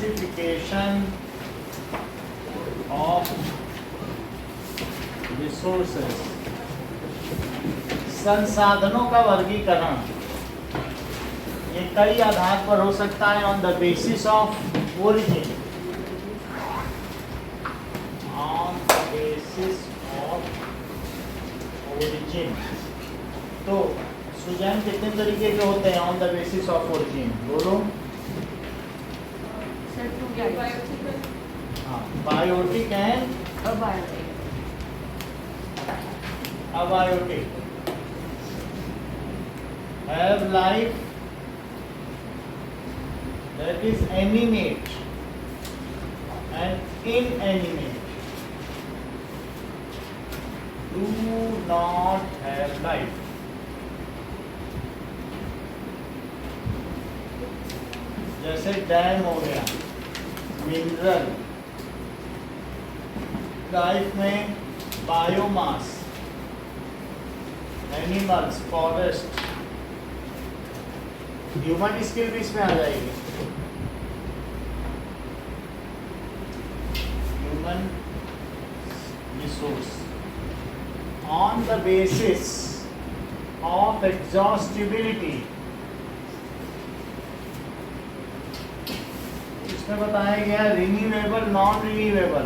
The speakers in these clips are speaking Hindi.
क्लासिफिकेशन ऑफ रिसोर्सेस, संसाधनों का वर्गीकरण ये कई आधार पर हो सकता है। On the basis of origin, on the basis of origin. तो सुजैन कितने तरीके के होते हैं on the basis of origin? बोलो। हाँ, biotic and abiotic. Have life, that is animate and inanimate, do not have life. जैसे डैम हो गया, मिनरल लाइफ में, biomass, animals, forest, human skill भी इसमें आ जाएगी। Human resource on the basis of exhaustibility. इसमें बताया गया renewable, non renewable.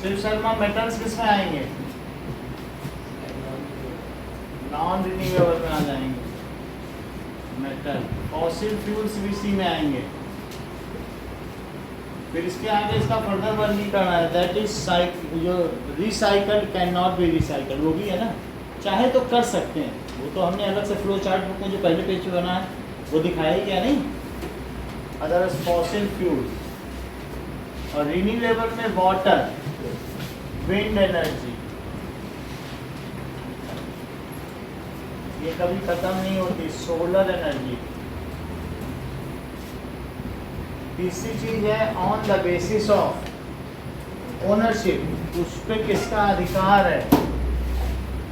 Shiv Sharma, metals किस में आएंगे? नॉन रिन्यूएबल में आ जाएंगे मेटल। फॉसिल फ्यूल्स भी इसी में आएंगे। फिर इसके आगे इसका फर्दर वर्गीकरण है, दैट इज जो recycled can not be recycled. वो भी है ना, चाहे तो कर सकते हैं, वो तो हमने अलग से फ्लो चार्ट बुक में जो पहले पेज पे बना है वो दिखाया ही क्या नहीं। अदरवाइज फॉसिल फ्यूल और रिन्यूएबल में वाटर, विंड एनर्जी, ये कभी खत्म नहीं होती, सोलर एनर्जी। तीसरी चीज है on the basis of ownership, उस पर किसका अधिकार है?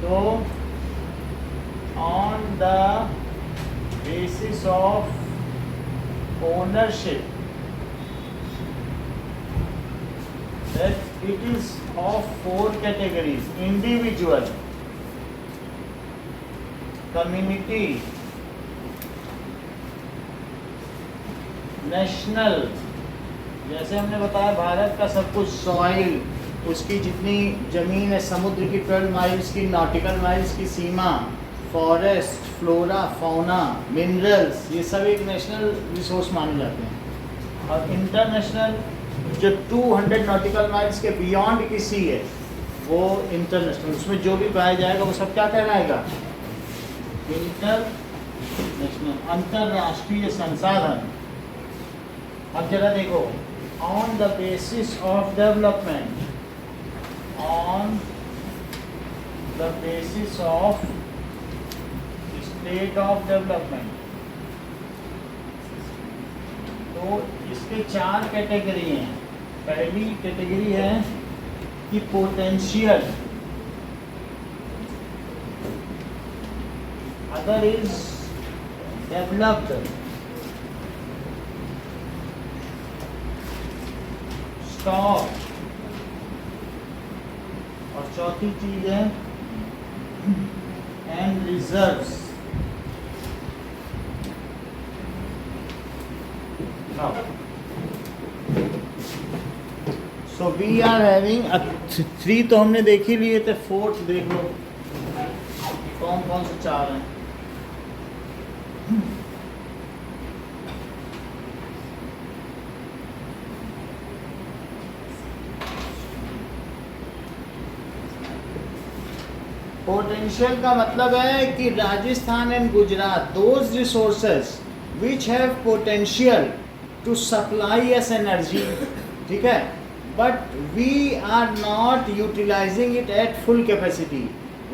तो on the basis of ownership that it is of 4 categories: individual, community, national. जैसे हमने बताया भारत का सब कुछ, सॉइल, उसकी जितनी जमीन है, समुद्र की 12 माइल्स की नॉटिकल माइल्स की सीमा, फॉरेस्ट, फ्लोरा, फौना, मिनरल्स, ये सब एक नेशनल रिसोर्स माने जाते हैं। और इंटरनेशनल जो 200 नॉटिकल माइल्स के बियॉन्ड की सी है वो इंटरनेशनल, उसमें जो भी पाया जाएगा वो सब क्या कहलाएगा? इंटरनेशनल, अंतरराष्ट्रीय संसाधन। अब जरा देखो, on the basis of development, on the basis of state of development, तो इसके 4 कैटेगरी हैं। पहली कैटेगरी है कि potential, other is developed, stock, और चौथी चीज है and reserves. So we are having 3 तो हमने देख ही लिए थे, 4th देख लो कौन कौन से 4 हैं। पोटेंशियल का मतलब है कि Rajasthan and Gujarat, those resources which have potential to supply us energy, ठीक है, but we are not utilising it at full capacity.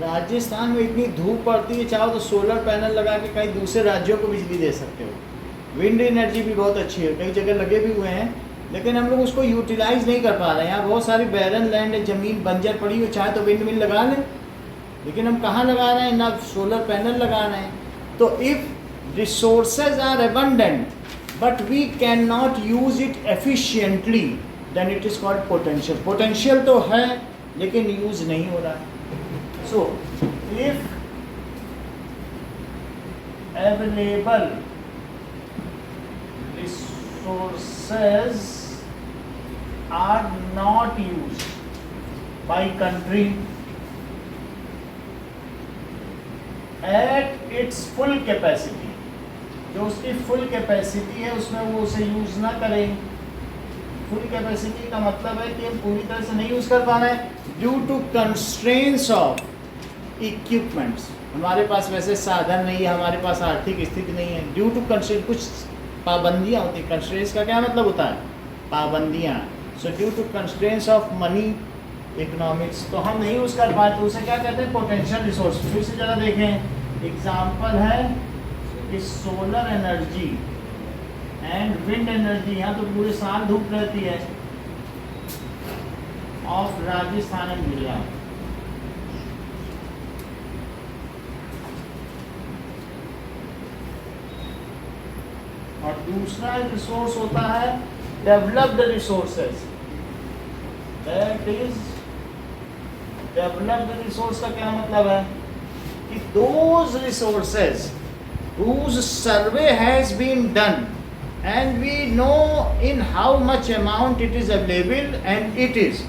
Rajasthan में इतनी धूप पड़ती है, चाहो तो सोलर पैनल लगा के कई दूसरे राज्यों को बिजली दे सकते हो। विंड एनर्जी भी बहुत अच्छी है, कई जगह लगे भी हुए हैं, लेकिन हम लोग उसको यूटिलाइज नहीं कर पा रहे हैं। यहाँ बहुत सारी बैरन लैंड है, ज़मीन बंजर पड़ी हुई, चाहे तो विंड मिल लगा लें, लेकिन हम कहाँ लगा रहे हैं, ना सोलर पैनल लगा रहे हैं। तो if resources are abundant but we can not use it efficiently, then it is called potential. Potential तो है लेकिन यूज नहीं हो रहा है। So if available resources are not used by country at its full capacity, जो उसकी फुल कैपेसिटी है उसमें वो उसे यूज ना करें। फुल कैपेसिटी का मतलब है कि हम पूरी तरह से नहीं यूज कर पा रहे हैं due to constraints of equipments. हमारे पास वैसे साधन नहीं है, हमारे पास आर्थिक स्थिति नहीं है, ड्यू टू कंस्ट्रेंट, कुछ पाबंदियां होती हैं। कंस्ट्रेंट्स का क्या मतलब होता है, पाबंदियां। So due to constraints of money economics, तो हम नहीं यूज कर पाए, तो उसे क्या कहते हैं, पोटेंशियल रिसोर्स। फिर से जरा देखें, एग्जाम्पल है कि solar energy and wind energy, यहाँ तो पूरे साल धूप रहती है, ऑफ राजस्थान एंड गुजरात। और दूसरा रिसोर्स होता है developed resources. That is developed resource का क्या मतलब है कि those resources whose survey has been done and we know in how much amount it is available and it is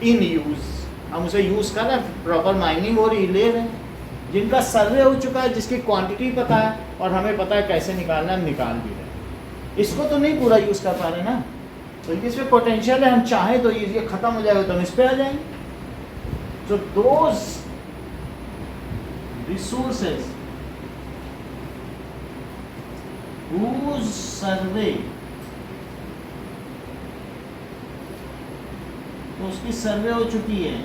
in use। हम उसे यूज कर रहे हैं, प्रॉपर माइनिंग हो रही, ले रहे हैं, जिनका सर्वे हो चुका है, जिसकी क्वांटिटी पता है और हमें पता है कैसे निकालना है, हम निकाल भी रहे हैं। इसको तो नहीं पूरा यूज कर पा रहे ना, तो इसमें पोटेंशियल है, हम चाहें तो ये खत्म हो जाएगा तो हम इस पे आ जाएंगे। तो दोज रिसोर्सेज whose survey, तो उसकी सर्वे हो चुकी है,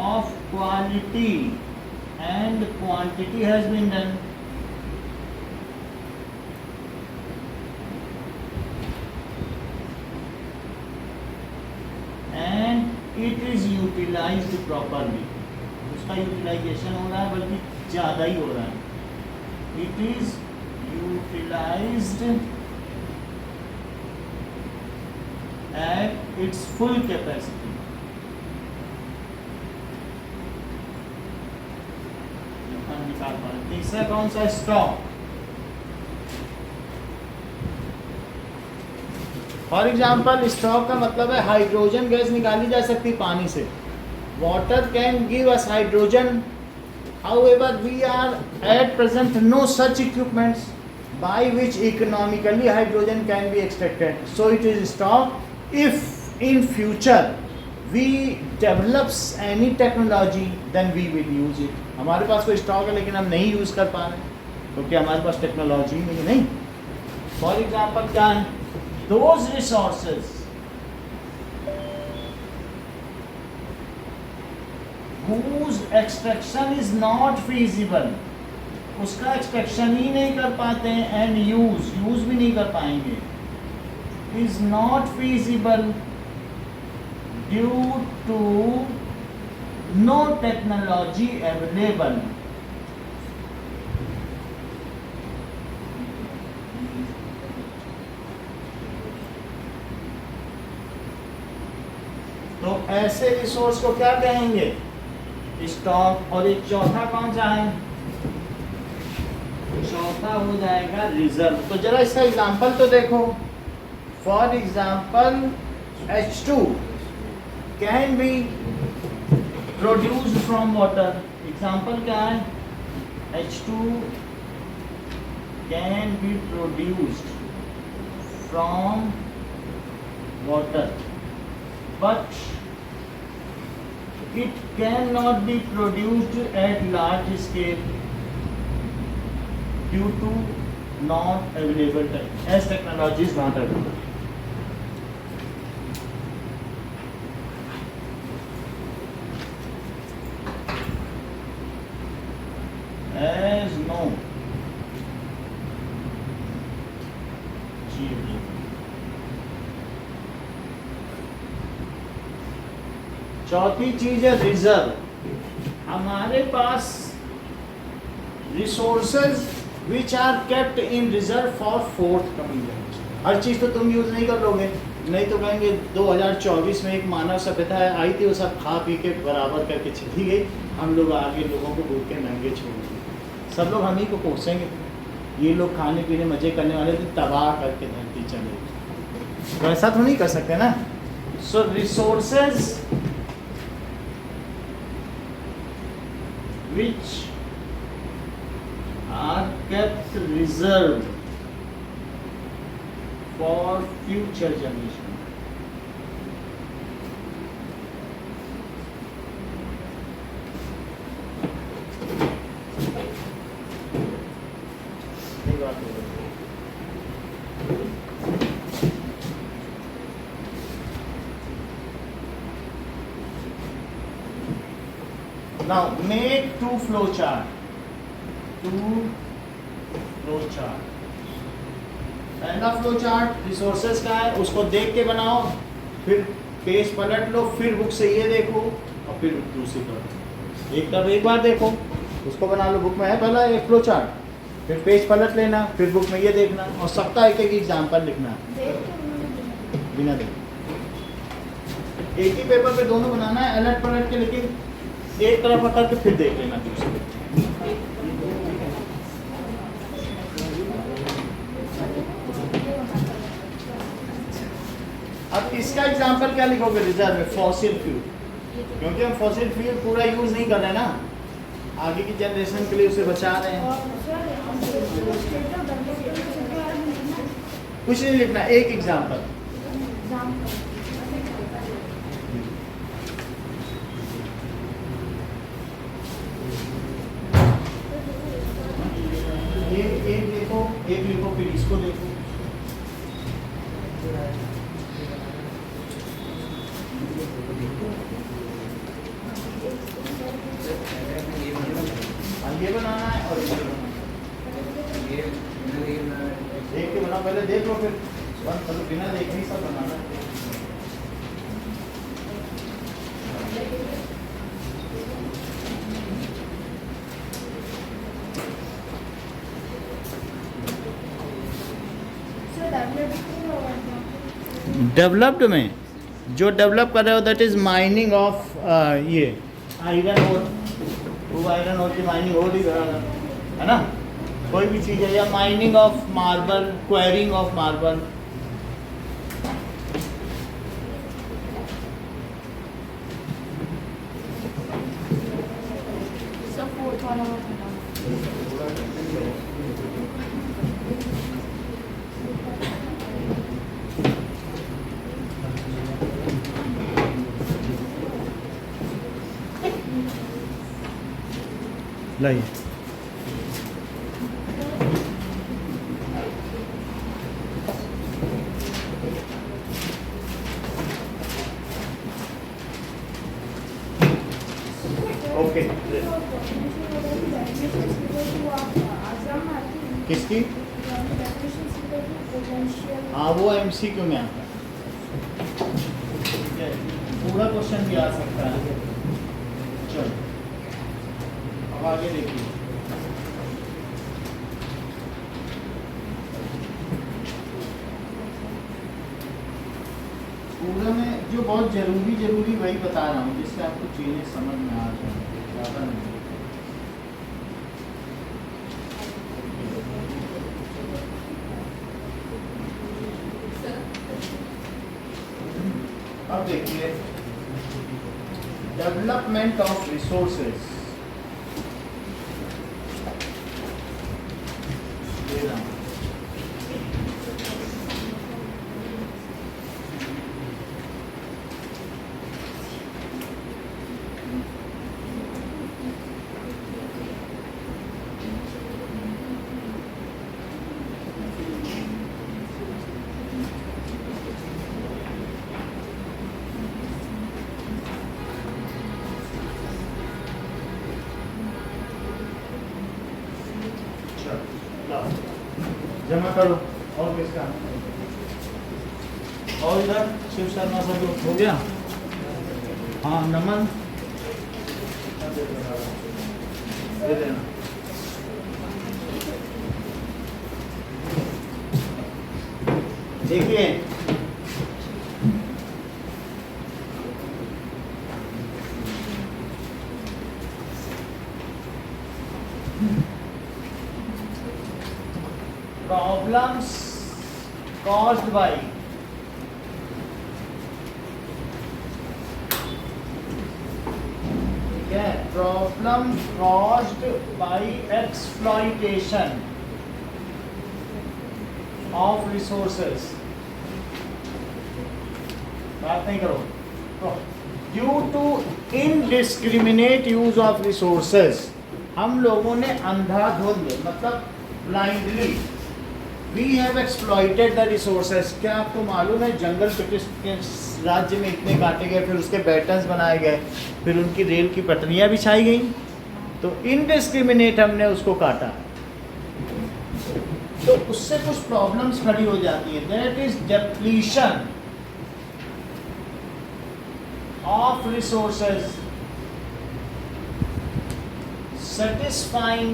of quality and quantity has been done, and it is utilised properly. उसका यूटिलाइजेशन हो रहा है, बल्कि ज़्यादा ही हो रहा है। It is utilized at its full capacity। निकाल पा रहे। तीसरा कौन सा, स्टॉक। फॉर एग्जाम्पल स्टॉक का मतलब है हाइड्रोजन गैस निकाली जा सकती है पानी से। Water can give us hydrogen, however we are at present no such equipments by which economically hydrogen can be extracted, so it is stock. If in future we develops any technology then we will use it। हमारे पास कोई स्टॉक है लेकिन हम नहीं यूज कर पा रहे क्योंकि हमारे पास टेक्नोलॉजी नहीं। फॉर एग्जाम्पल क्या है, those resources whose extraction is not feasible, उसका एक्सट्रैक्शन ही नहीं कर पाते हैं, एंड यूज भी नहीं कर पाएंगे, is not feasible due to no technology available। तो ऐसे रिसोर्स को क्या कहेंगे, स्टॉक। और एक चौथा कौन सा है, चौथा हो जाएगा रिजर्व। तो जरा इसका एग्जांपल तो देखो। For example H2 can be produced from water. Example क्या है, H2 can be produced from water but it cannot be produced at large scale due to not available as technology is not available। as no चौथी चीज है रिजर्व। हमारे पास resources which are kept in reserve for fourth coming generation. हर चीज़ तो तुम यूज़ नहीं कर लोगे, नहीं तो कहेंगे 2024 में एक मानव सभ्यता आई थी, वो सब खा पी के बराबर करके चली गई, हम लोग आगे लोगों को भूख के महंगे छोड़ दिए। सब लोग हम ही को कोसेंगे, ये लोग खाने पीने मजे करने वाले थे, तबाह करके धरती चले गए। तो ऐसा तो नहीं कर सकते ना। So resources which are kept reserved for future generation। Now make two flow chart। Flow chart. पहला फ्लो चार्ट रिसोर्सेज का है, उसको देख के बनाओ, फिर पेज पलट लो, फिर बुक से ये देखो और फिर दूसरी करो। एक तब एक बार देखो, उसको बना लो, बुक में है पहला एक फ्लो चार्ट, फिर पेज पलट लेना, फिर बुक में ये देखना, और सबका एक एक एग्जाम्पल लिखना बिना देख। एक ही पेपर पे दोनों बनाना है, अलट पलट के, लेकिन एक तरफ पकड़ के फिर देख लेना दूसरे। अब इसका एग्जाम्पल क्या लिखोगे रिजर्व में? फॉसिल फ्यूल, क्योंकि हम फॉसिल फ्यूल पूरा यूज नहीं कर रहे ना, आगे की जनरेशन के लिए उसे बचा रहे हैं। कुछ नहीं लिखना, एक एग्जाम्पल। एक लिखो, एक लिखो, फिर इसको देखो। ये बनाना है और ये बनाना है, देख के बनाओ, पहले देख लो, फिर बस बिना देखे ही सब बनाना है। डेवलप्ड में जो डेवलप कर रहे हो दैट इज माइनिंग ऑफ ये आयरन ओर, वो आयरन ओर की माइनिंग हो रही है ना, कोई भी चीज़ है, या mining of marble, quarrying of marble. लाइए ओके। किसकी? हाँ, वो MCQ में आता है, पूरा क्वेश्चन भी आ सकता है। चलो अब आगे देखिए। पूरा में जो बहुत जरूरी वही बता रहा हूँ, जिससे आपको चीजें समझ में आ जाए, ज़्यादा नहीं। अब देखिए डेवलपमेंट ऑफ रिसोर्सेज। जमा करो। और किसका? और इधर शिव शर्मा सर हो गया। हाँ, नमन दे देना। देखिए problems caused by problem caused by exploitation of resources। बात नहीं करो। Due to indiscriminate use of resources, हम लोगों ने अंधाधुंध मतलब blindly we have exploited the resources. क्या आपको मालूम है जंगल ब्रिटिश के राज्य में इतने काटे गए, फिर उसके बैटन्स बनाए गए, फिर उनकी रेल की पटरियां बिछाई गई, तो इनडिस्क्रिमिनेट हमने उसको काटा, तो उससे कुछ प्रॉब्लम्स खड़ी हो जाती है। That is depletion of resources satisfying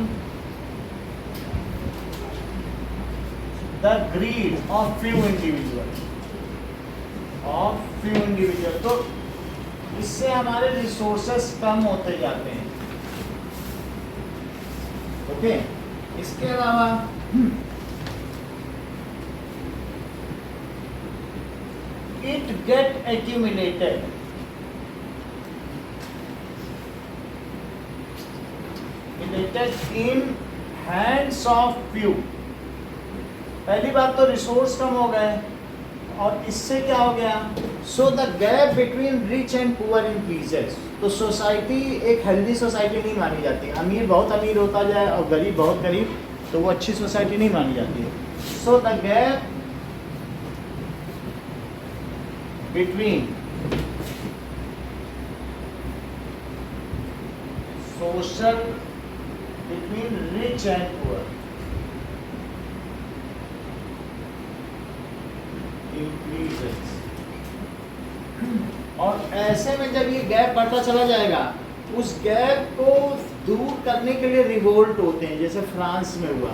the greed of few individuals, तो इससे हमारे रिसोर्सेस कम होते जाते हैं। ओके, इसके अलावा it get accumulated, in hands of few। पहली बात तो रिसोर्स कम हो गए, और इससे क्या हो गया, so the gap between rich and poor increases. तो सोसाइटी एक हेल्दी सोसाइटी नहीं मानी जाती। अमीर बहुत अमीर होता जाए और गरीब बहुत गरीब, तो वो अच्छी सोसाइटी नहीं मानी जाती है। So the gap between social between rich and poor increases। और ऐसे में जब ये गैप बढ़ता चला जाएगा, उस गैप को दूर करने के लिए रिवोल्ट होते हैं, जैसे फ्रांस में हुआ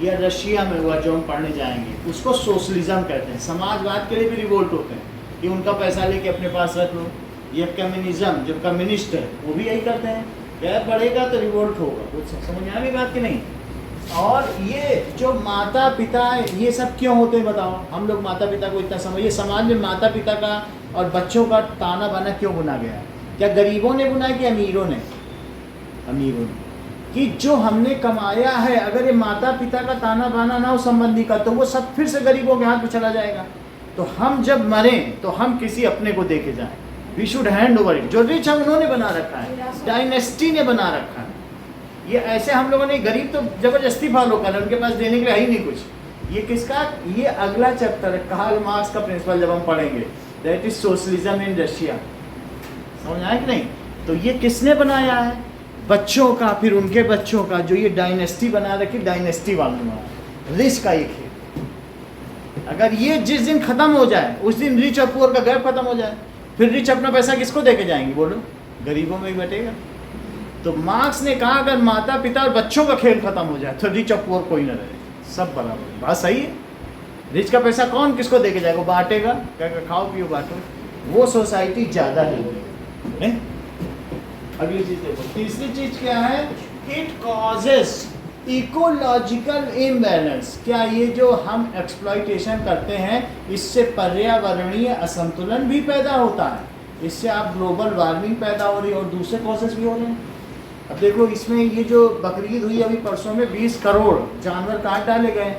या रशिया में हुआ जो हम पढ़ने जाएंगे, उसको सोशलिज्म कहते हैं। समाजवाद के लिए भी रिवोल्ट होते हैं कि उनका पैसा लेके अपने पास रख लो। ये कम्युनिज्म, जो कम्युनिस्ट है वो भी यही करते हैं, गैप बढ़ेगा तो रिवोल्ट होगा। कुछ समझ में आ रही बात कि नहीं। और ये जो माता पिता, ये सब क्यों होते हैं बताओ। हम लोग माता पिता को इतना समझ, ये समाज में माता पिता का और बच्चों का ताना बाना क्यों बुना गया? क्या गरीबों ने बुना कि अमीरों ने? अमीरों ने। कि जो हमने कमाया है, अगर ये माता पिता का ताना बाना ना हो संबंधी का, तो वो सब फिर से गरीबों के हाथ में चला जाएगा। तो हम जब मरें तो हम किसी अपने को दे के जाएं। We should hand over it. जो रिच है उन्होंने बना रखा है, डायनेस्टी ने बना रखा है। ये ऐसे हम लोगों ने, गरीब तो जबरदस्ती फॉलो कर रहे हैं, उनके पास देने के लिए है ही नहीं कुछ। ये किसका, ये अगला चैप्टर है, कार्ल मार्क्स का प्रिंसिपल जब हम पढ़ेंगे, that is socialism in Russia. समझ आया कि नहीं। तो ये किसने बनाया है? बच्चों का, फिर उनके बच्चों का, जो ये डायनेस्टी बना रखी, डायनेस्टी वालों ने। रिच का एक है, अगर ये जिस दिन खत्म हो जाए, उस दिन रिच और पुअर का गैप खत्म हो जाए, फिर रिच अपना पैसा किसको देके जाएंगे बोलो? गरीबों में ही बटेगा। तो मार्क्स ने कहा अगर माता पिता और बच्चों का खेल खत्म हो जाए तो रिच और पुअर कोई ना रहे, सब बराबर। बात सही है। रिच का पैसा कौन किसको देके जाएगा? बांटेगा, कहेगा खाओ पियो बांटो। वो सोसाइटी ज़्यादा है। अगली चीज देखो, तीसरी चीज क्या है? It causes ecological imbalance. क्या ये जो हम एक्सप्लॉइटेशन करते हैं, इससे पर्यावरणीय असंतुलन भी पैदा होता है। इससे आप ग्लोबल वार्मिंग पैदा हो रही है और दूसरे कॉजेस भी हो रहे हैं। अब देखो इसमें ये जो बकरीद हुई अभी परसों में, 20 करोड़ जानवर काट डाले गए,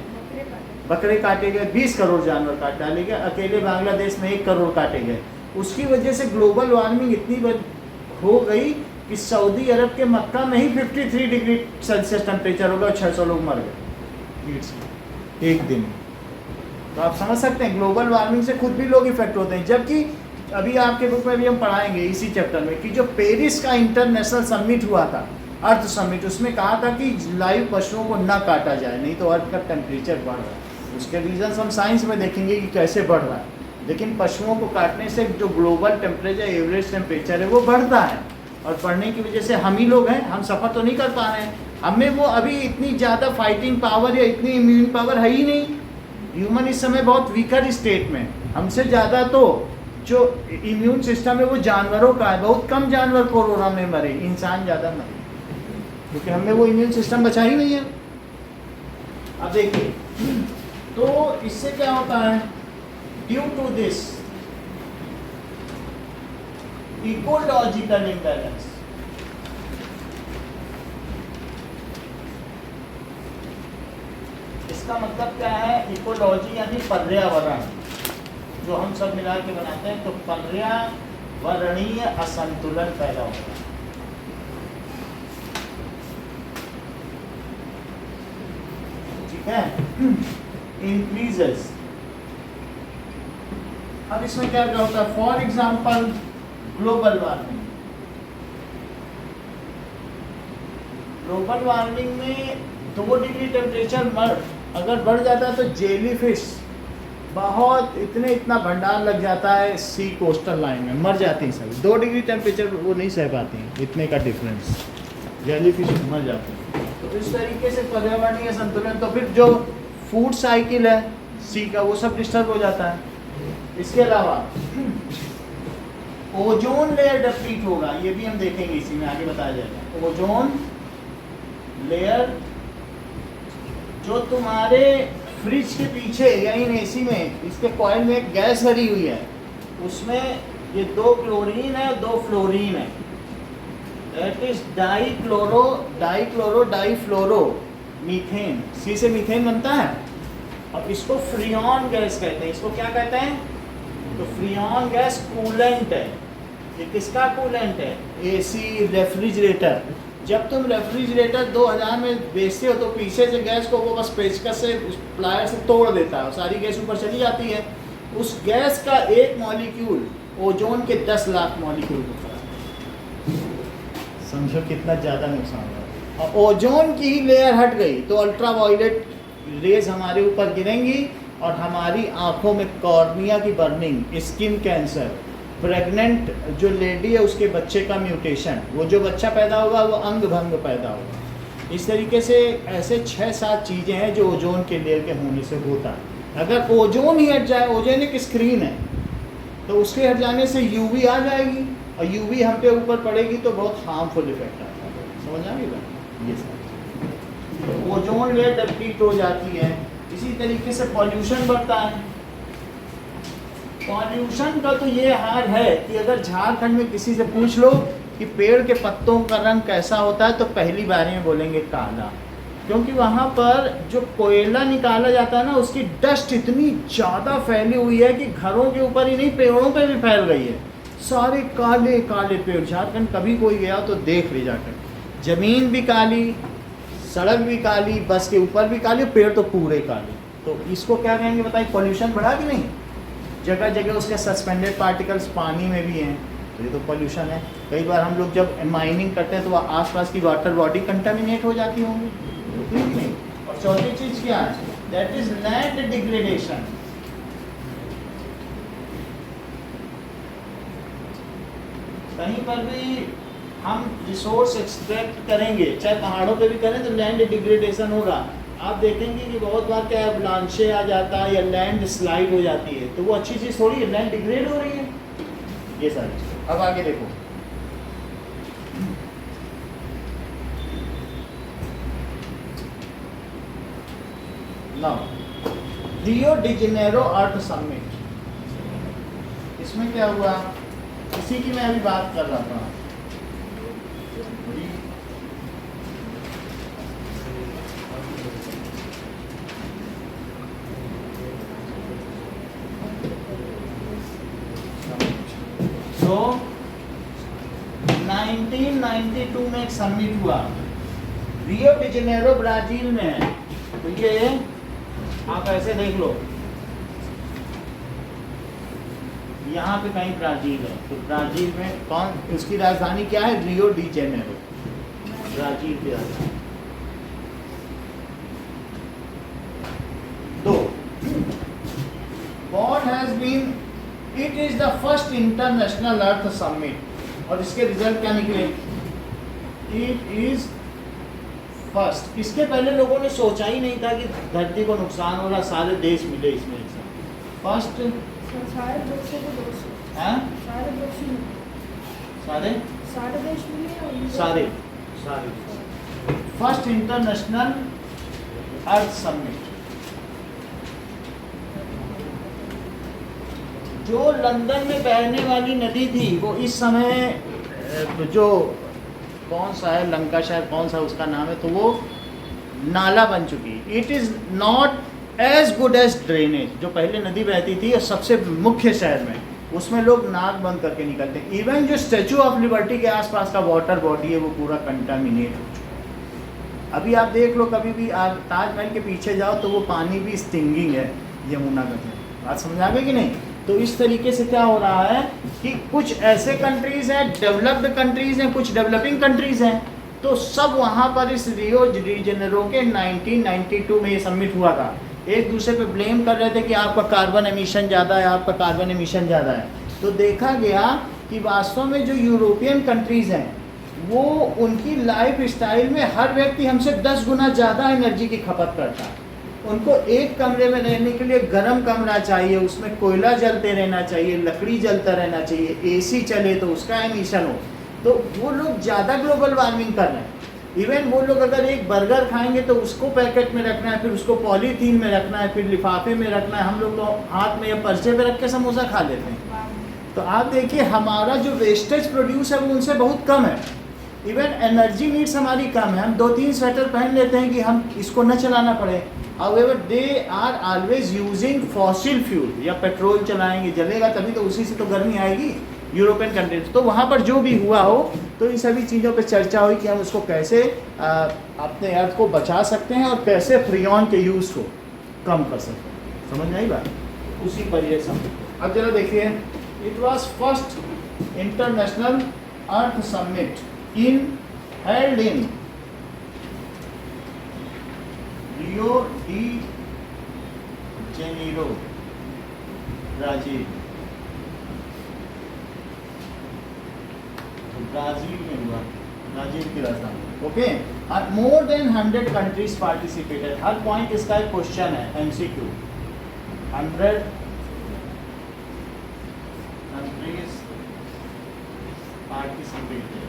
बकरे काटे गए, 20 करोड़ जानवर काट डाले गए। अकेले बांग्लादेश में 1 करोड़ काटे गए। उसकी वजह से ग्लोबल वार्मिंग इतनी हो गई कि सऊदी अरब के मक्का में ही 53 डिग्री सेल्सियस टेम्परेचर होगा और 600 लोग मर गए एक दिन। तो आप समझ सकते हैं ग्लोबल वार्मिंग से खुद भी लोग इफेक्ट होते हैं। जबकि अभी आपके बुक में भी हम पढ़ाएंगे इसी चैप्टर में कि जो पेरिस का इंटरनेशनल समिट हुआ था, अर्थ समिट, उसमें कहा था कि लाइव पशुओं को ना काटा जाए, नहीं तो अर्थ का टेम्परेचर बढ़ रहा है। उसके रीजंस हम साइंस में देखेंगे कि कैसे बढ़ रहा है। लेकिन पशुओं को काटने से जो ग्लोबल टेम्परेचर, एवरेज टेम्परेचर है, वो बढ़ता है। और पढ़ने की वजह से हम ही लोग हैं, हम सफ़र तो नहीं कर पा रहे हैं। हमें वो अभी इतनी ज़्यादा फाइटिंग पावर या इतनी इम्यून पावर है ही नहीं। ह्यूमन इस समय बहुत वीकर स्टेट में, हमसे ज़्यादा तो जो इम्यून सिस्टम है वो जानवरों का है। बहुत कम जानवर कोरोना में मरे, इंसान ज़्यादा मरे, क्योंकि हमने वो इम्यून सिस्टम बचा ही नहीं है। अब देखिए, तो इससे क्या होता है, due to this ecological imbalance, इसका मतलब क्या है, इकोलॉजी यानी पर्यावरण, जो हम सब मिला के बनाते हैं, तो पर्यावरणीय असंतुलन पैदा होता है। ठीक है, इंक्रीजेस। अब इसमें क्या क्या होता है, for example global warming. Global warming में 2 डिग्री टेम्परेचर अगर बढ़ जाता है तो जेली फिश बहुत इतना भंडार लग जाता है सी कोस्टल लाइन में, मर जाती हैं सभी। 2 डिग्री टेम्परेचर वो नहीं सह पाती हैं, इतने का डिफरेंस, जेली फिश मर जाती हैं। तो इस तरीके से पर्यावरणीय संतुलन, तो फिर जो फूड साइकिल है सी का वो सब डिस्टर्ब हो जाता है। इसके अलावा ओजोन लेयर डिप्लीट होगा, ये भी हम देखेंगे, इसी में आगे बताया जाएगा। ओजोन लेयर, जो तुम्हारे फ्रिज के पीछे या इन एसी में, इसके कॉइल में एक गैस भरी हुई है, उसमें ये 2 क्लोरीन है, 2 फ्लोरीन है, दैट इज डाइफ्लोरो मीथेन। सी से मीथेन बनता है। अब इसको फ्रियॉन गैस कहते हैं। इसको क्या कहते हैं, तो फ्रियॉन गैस कूलेंट है। ये किसका कूलेंट है, एसी, रेफ्रिजरेटर। जब तुम रेफ्रिजरेटर 2000 में बेचते हो तो पीछे से गैस को वो बस पेचकस से, प्लायर से तोड़ देता है, सारी गैस ऊपर चली जाती है। उस गैस का एक मॉलिक्यूल ओजोन के 10 लाख मॉलिक्यूल होता है। समझो कितना ज़्यादा नुकसान हुआ। और ओजोन की ही लेयर हट गई तो अल्ट्रावायलेट रेज हमारे ऊपर गिरेंगी और हमारी आँखों में कॉर्निया की बर्निंग, स्किन कैंसर, प्रेग्नेंट जो लेडी है उसके बच्चे का म्यूटेशन, वो जो बच्चा पैदा होगा वो अंग भंग पैदा होगा। इस तरीके से ऐसे 6-7 चीज़ें हैं जो ओजोन के लेयर के होने से होता है। अगर ओजोन ही हट जाए, ओजोन एक स्क्रीन है, तो उसके हट जाने से यूवी आ जाएगी और यूवी हम पे ऊपर पड़ेगी तो बहुत हार्मफुल इफेक्ट आता है। समझ आ गई ये सब, ओजोन लेयर डिप्लीट हो जाती है। इसी तरीके से पॉल्यूशन बढ़ता है। पॉल्यूशन का तो ये हाल है कि अगर झारखंड में किसी से पूछ लो कि पेड़ के पत्तों का रंग कैसा होता है, तो पहली बारी में बोलेंगे काला, क्योंकि वहाँ पर जो कोयला निकाला जाता है ना, उसकी डस्ट इतनी ज़्यादा फैली हुई है कि घरों के ऊपर ही नहीं, पेड़ों पे भी फैल गई है। सारे काले काले पेड़, झारखंड कभी कोई गया तो देख ले जाकर, ज़मीन भी काली, सड़क भी काली, बस के ऊपर भी काली, पेड़ तो पूरे काले। तो इसको क्या कहेंगे बताइए, पॉल्यूशन बढ़ा कि नहीं। जगह जगह उसके सस्पेंडेड पार्टिकल्स पानी में भी हैं, तो ये तो पॉल्यूशन है। कई बार हम लोग जब माइनिंग करते हैं तो वह आसपास की वाटर बॉडी कंटामिनेट हो जाती होंगी, नहीं। और चौथी चीज़ क्या है, दैट इज लैंड डिग्रेडेशन। कहीं पर भी हम रिसोर्स एक्सट्रैक्ट करेंगे, चाहे पहाड़ों पे भी करें, तो लैंड डिग्रेडेशन होगा। आप देखेंगे कि बहुत बार क्या है, ब्लांशे आ जाता है या लैंड स्लाइड हो जाती है, तो वो अच्छी चीज़ थोड़ी है, लैंड डिग्रेड हो रही है, ये सारी चीज़। अब आगे देखो, नाउ रियो डी जेनेरो अर्थ समिट, इसमें क्या हुआ, इसी की मैं अभी बात कर रहा था। तो 1992 में एक समिट हुआ, रियो डी जेनेरो ब्राजील में है। तो ये आप ऐसे देख लो, यहाँ पे कहीं ब्राजील है, तो ब्राजील में कौन, उसकी राजधानी क्या है, रियो डी जेनेरो, ब्राजील की राजधानी। दो, what has been, it is the first international earth summit और इसके रिजल्ट क्या निकले? It is first. इसके पहले लोगों ने सोचा ही नहीं था कि धरती को नुकसान हो रहा, सारे देश मिले इसमें एक साथ। फर्स्ट सारे देश मिले, सारे फर्स्ट इंटरनेशनल अर्थ समिट जो लंदन में बहने वाली नदी थी, वो इस समय जो कौन सा है, लंकाशायर कौन सा उसका नाम है, तो वो नाला बन चुकी। It is not as good as drainage. जो पहले नदी बहती थी और सबसे मुख्य शहर में, उसमें लोग नाक बंद करके निकलते हैं। इवन जो स्टैचू ऑफ लिबर्टी के आसपास का वाटर बॉडी है वो पूरा कंटामिनेट हो चुका है। अभी आप देख लो, कभी भी आप ताजमहल के पीछे जाओ तो वो पानी भी स्टिंगिंग है यमुना का। बात समझ आ गई कि नहीं? तो इस तरीके से क्या हो रहा है कि कुछ ऐसे कंट्रीज़ हैं, डेवलप्ड कंट्रीज़ हैं, कुछ डेवलपिंग कंट्रीज़ हैं, तो सब वहाँ पर इस रियो डी जेनेरो के 1992 में ये समिट हुआ था। एक दूसरे पे ब्लेम कर रहे थे कि आपका कार्बन एमिशन ज़्यादा है, आपका कार्बन एमिशन ज़्यादा है। तो देखा गया कि वास्तव में जो यूरोपियन कंट्रीज़ हैं, वो उनकी लाइफ स्टाइल में हर व्यक्ति हमसे 10 गुना ज़्यादा एनर्जी की खपत करता है। उनको एक कमरे में रहने के लिए गर्म कमरा चाहिए, उसमें कोयला जलते रहना चाहिए, लकड़ी जलता रहना चाहिए, एसी चले तो उसका एमिशन हो। तो वो लोग ज़्यादा ग्लोबल वार्मिंग कर रहे हैं। इवन वो लोग अगर एक बर्गर खाएंगे तो उसको पैकेट में रखना है, फिर उसको पॉलीथीन में रखना है, फिर लिफाफे में रखना है। हम लोग तो हाथ में या पर्चे पे रख के समोसा खा लेते हैं। तो आप देखिए हमारा जो वेस्टेज प्रोड्यूस है वो उनसे बहुत कम है। इवन एनर्जी नीड्स हमारी कम है। हम 2-3 स्वेटर पहन लेते हैं कि हम इसको न चलाना पड़े। However, they are always using fossil fuel, या पेट्रोल चलाएंगे, जलेगा तभी तो, उसी से तो गर्मी आएगी। यूरोपियन कंट्रीज, तो वहाँ पर जो भी हुआ हो, तो इन सभी चीज़ों पे चर्चा हुई कि हम उसको कैसे अपने अर्थ को बचा सकते हैं और कैसे फ्रीऑन के यूज़ को कम कर सकते हैं। समझ में आई बात? उसी पर ये सब। अब जरा देखिए, it was first international earth summit held in Rio de Janeiro, Brazil. Brazil में हुआ, ब्राजील की राजधानी। Okay, more than 100 countries participated. हर पॉइंट इसका एक क्वेश्चन है, MCQ। 100 countries participated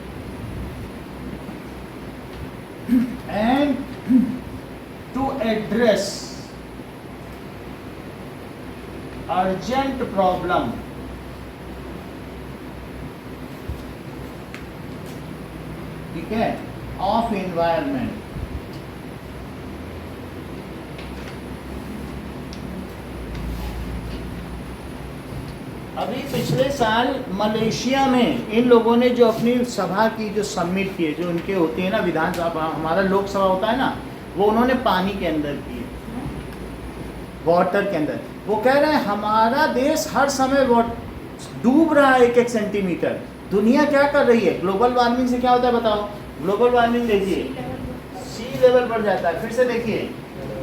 and to address urgent problem ठीक है ऑफ एनवायरमेंट। अभी पिछले साल मलेशिया में इन लोगों ने जो अपनी सभा की जो समिट की है, जो उनके होती है ना विधानसभा, हमारा लोकसभा होता है ना, वो उन्होंने पानी के अंदर की है, वाटर के अंदर। वो कह रहे हैं हमारा देश हर समय डूब रहा है 1-1 सेंटीमीटर। दुनिया क्या कर रही है? ग्लोबल वार्मिंग से क्या होता है बताओ? ग्लोबल वार्मिंग देखिए, सी लेवल बढ़ जाता है। फिर से देखिए,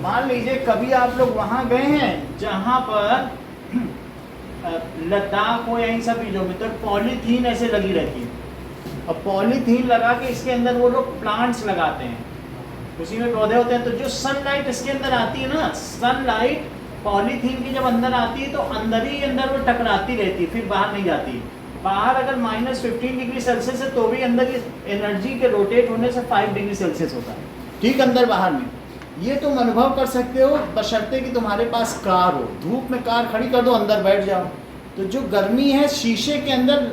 मान लीजिए कभी आप लोग वहाँ गए हैं जहाँ पर लद्दाख हो या इन सब चीज़ों में, तो पॉलीथीन ऐसे लगी रहती है, और पॉलीथीन लगा के इसके अंदर वो लोग प्लांट्स लगाते हैं, उसी में पौधे होते हैं। तो जो सनलाइट इसके अंदर आती है ना, सनलाइट पॉलीथीन की जब अंदर आती है तो अंदर ही अंदर वो टकराती रहती है, फिर बाहर नहीं जाती। बाहर अगर -15 डिग्री सेल्सियस है तो भी अंदर की एनर्जी के रोटेट होने से 5 डिग्री सेल्सियस होता है, ठीक अंदर बाहर में। ये तुम अनुभव कर सकते हो बशर्ते कि तुम्हारे पास कार हो। धूप में कार खड़ी कर दो, अंदर बैठ जाओ, तो जो गर्मी है शीशे के अंदर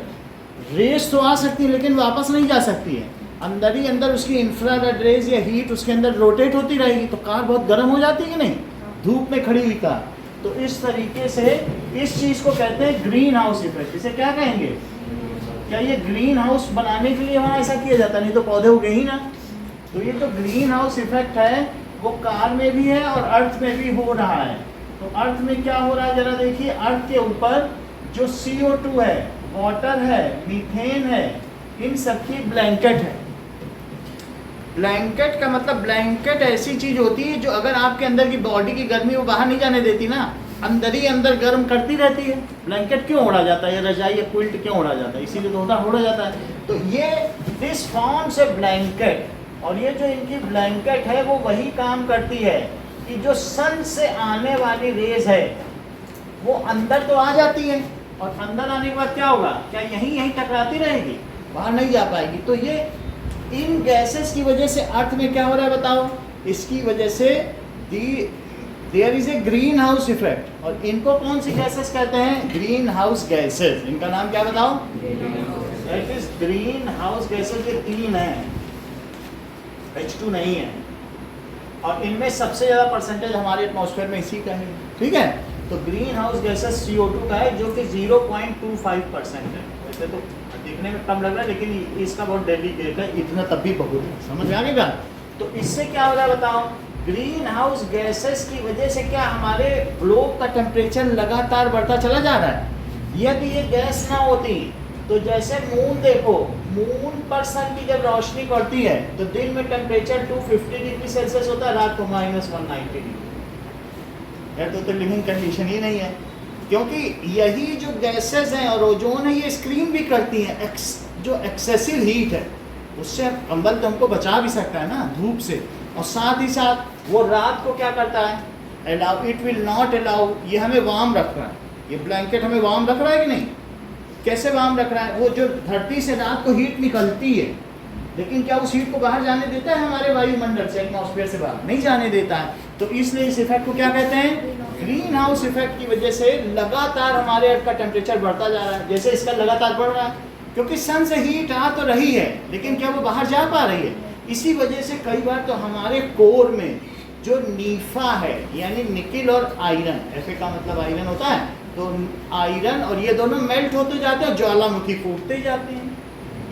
रेस तो आ सकती है लेकिन वापस नहीं जा सकती है। अंदर ही अंदर उसकी इंफ्रारेड रेज या हीट उसके अंदर रोटेट होती रहेगी, तो कार बहुत गर्म हो जाती है कि नहीं, धूप में खड़ी हुई कार। तो इस तरीके से इस चीज़ को कहते हैं ग्रीन हाउस इफेक्ट। इसे क्या कहेंगे? क्या ये ग्रीन हाउस बनाने के लिए वहाँ ऐसा किया जाता, नहीं तो पौधे उगे ही ना। तो ये जो ग्रीन हाउस इफेक्ट है वो कार में भी है और अर्थ में भी हो रहा है। तो अर्थ में क्या हो रहा है जरा देखिए, अर्थ के ऊपर जो CO2 है, वाटर है, मीथेन है, इन सब की ब्लैंकेट है। ब्लैंकेट का मतलब, ब्लैंकेट ऐसी चीज होती है जो अगर आपके अंदर की बॉडी की गर्मी वो बाहर नहीं जाने देती ना। अंदर ही अंदर गर्म करती रहती है। ब्लैंकेट क्यों ओढ़ा जाता है, या रजाई या क्विल्ट क्यों ओढ़ा जाता है, इसीलिए तो ओढ़ा जाता है। तो ये दिस फॉर्म्स ए ब्लैंकेट, और ये जो इनकी ब्लैंकेट है वो वही काम करती है कि जो सन से आने वाली रेज है वो अंदर तो आ जाती है, और अंदर आने के बाद क्या होगा, क्या यहीं टकराती रहेगी, बाहर नहीं जा पाएगी। तो ये इन गैसेस की वजह से अर्थ में क्या हो रहा है बताओ, इसकी वजह से there is a greenhouse effect. और इनको कौन सी गैसेस कहते हैं, ग्रीन हाउस गैसेस। इनका नाम क्या बताओ, that is green house gases. ये 3 है, H2 नहीं है, और इनमें सबसे ज़्यादा परसेंटेज हमारे एटमॉस्फेयर में इसी का है, ठीक है। तो ग्रीन हाउस गैसेस CO2 का है, जो कि 0.25% है। वैसे तो देखने में कम लग रहा है, लेकिन इसका बहुत डेलिकेट है, इतना तब भी बहुत है, समझ में आ गया। तो इससे क्या हो रहा है बताओ, ग्रीन हाउस गैसेस की वजह से क्या हमारे ग्लोब का टेम्परेचर लगातार बढ़ता चला जा रहा है। यदि ये गैस ना होती तो जैसे मून देखो, मून पर सन की जब रोशनी पड़ती है तो दिन में टेम्परेचर 250 डिग्री सेल्सियस होता है, रात को -190 डिग्री। यार तो लिविंग कंडीशन ही नहीं है, क्योंकि यही जो गैसेस हैं और ओजोन है ये स्क्रीन भी करती हैं जो एक्सेसिव हीट है उससे। कंबल तो हमको बचा भी सकता है ना धूप से, और साथ ही साथ वो रात को क्या करता है, allow, it will not allow, ये हमें वार्म रख रहा है, ये ब्लैंकेट हमें वार्म रख रहा है कि नहीं। कैसे वार्म रख रहा है, वो जो धरती से रात को हीट निकलती है, लेकिन क्या उस हीट को बाहर जाने देता है हमारे वायुमंडल से, एटमॉस्फेयर से बाहर नहीं जाने देता है। तो इसलिए इस इफेक्ट को क्या कहते हैं, ग्रीन हाउस इफेक्ट की वजह से लगातार हमारे अर्थ का टेम्परेचर बढ़ता जा रहा है। जैसे इसका लगातार बढ़ रहा है, क्योंकि सन से हीट आ तो रही है, लेकिन क्या वो बाहर जा पा रही है। इसी वजह से कई बार तो हमारे कोर में जो नीफा है, यानी निकिल और आयरन, Fe का मतलब आयरन होता है, तो आयरन और ये दोनों मेल्ट होते जाते हैं, ज्वालामुखी फूटते जाते हैं,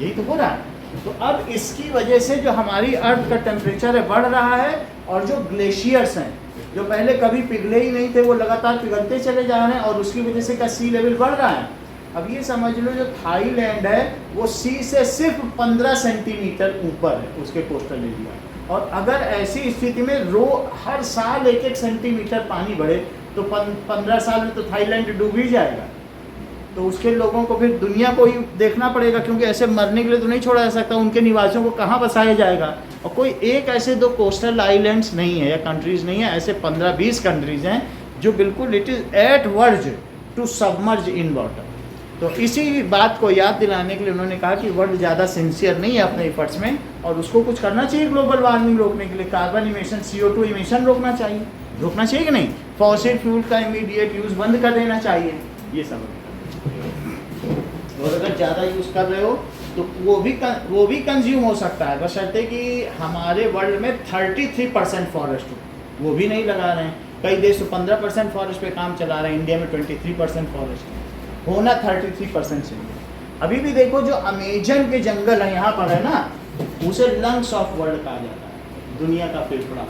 यही तो हो रहा है। तो अब इसकी वजह से जो हमारी अर्थ का टेम्परेचर है बढ़ रहा है, और जो ग्लेशियर्स हैं जो पहले कभी पिघले ही नहीं थे वो लगातार पिघलते चले जा रहे हैं, और उसकी वजह से क्या सी लेवल बढ़ रहा है। अब ये समझ लो जो थाईलैंड है वो सी से सिर्फ 15 सेंटीमीटर ऊपर है उसके कोस्टल एरिया, और अगर ऐसी स्थिति में हर साल 1-1 सेंटीमीटर पानी बढ़े तो 15 साल में तो थाईलैंड डूब ही जाएगा। तो उसके लोगों को फिर दुनिया को ही देखना पड़ेगा, क्योंकि ऐसे मरने के लिए तो नहीं छोड़ा जा सकता, उनके निवासियों को कहाँ बसाया जाएगा। और कोई एक ऐसे 2 कोस्टल आइलैंड्स नहीं है या कंट्रीज़ नहीं है, ऐसे 15-20 कंट्रीज़ हैं जो बिल्कुल it is at verge to submerge in water. तो इसी बात को याद दिलाने के लिए उन्होंने कहा कि वर्ल्ड ज़्यादा सिंसियर नहीं है अपने एफर्ट्स में, और उसको कुछ करना चाहिए ग्लोबल वार्मिंग रोकने के लिए। कार्बन इमिशन, CO2 इमिशन रोकना चाहिए कि नहीं, फॉसिल फ्यूल का इमीडिएट यूज़ बंद कर देना चाहिए, ये सब। और अगर ज़्यादा यूज़ कर रहे हो तो वो भी कंज्यूम हो सकता है, बशर्ते कि हमारे वर्ल्ड में 33% फॉरेस्ट हो, वो भी नहीं लगा रहे हैं। कई देश तो 15% फॉरेस्ट पे काम चला रहे हैं, इंडिया में 23% फॉरेस्ट है, होना 33% चाहिए। अभी भी देखो जो अमेजन के जंगल है यहाँ पर है ना, उसे लंग्स ऑफ वर्ल्ड कहा जाता है, दुनिया का फेफड़ा।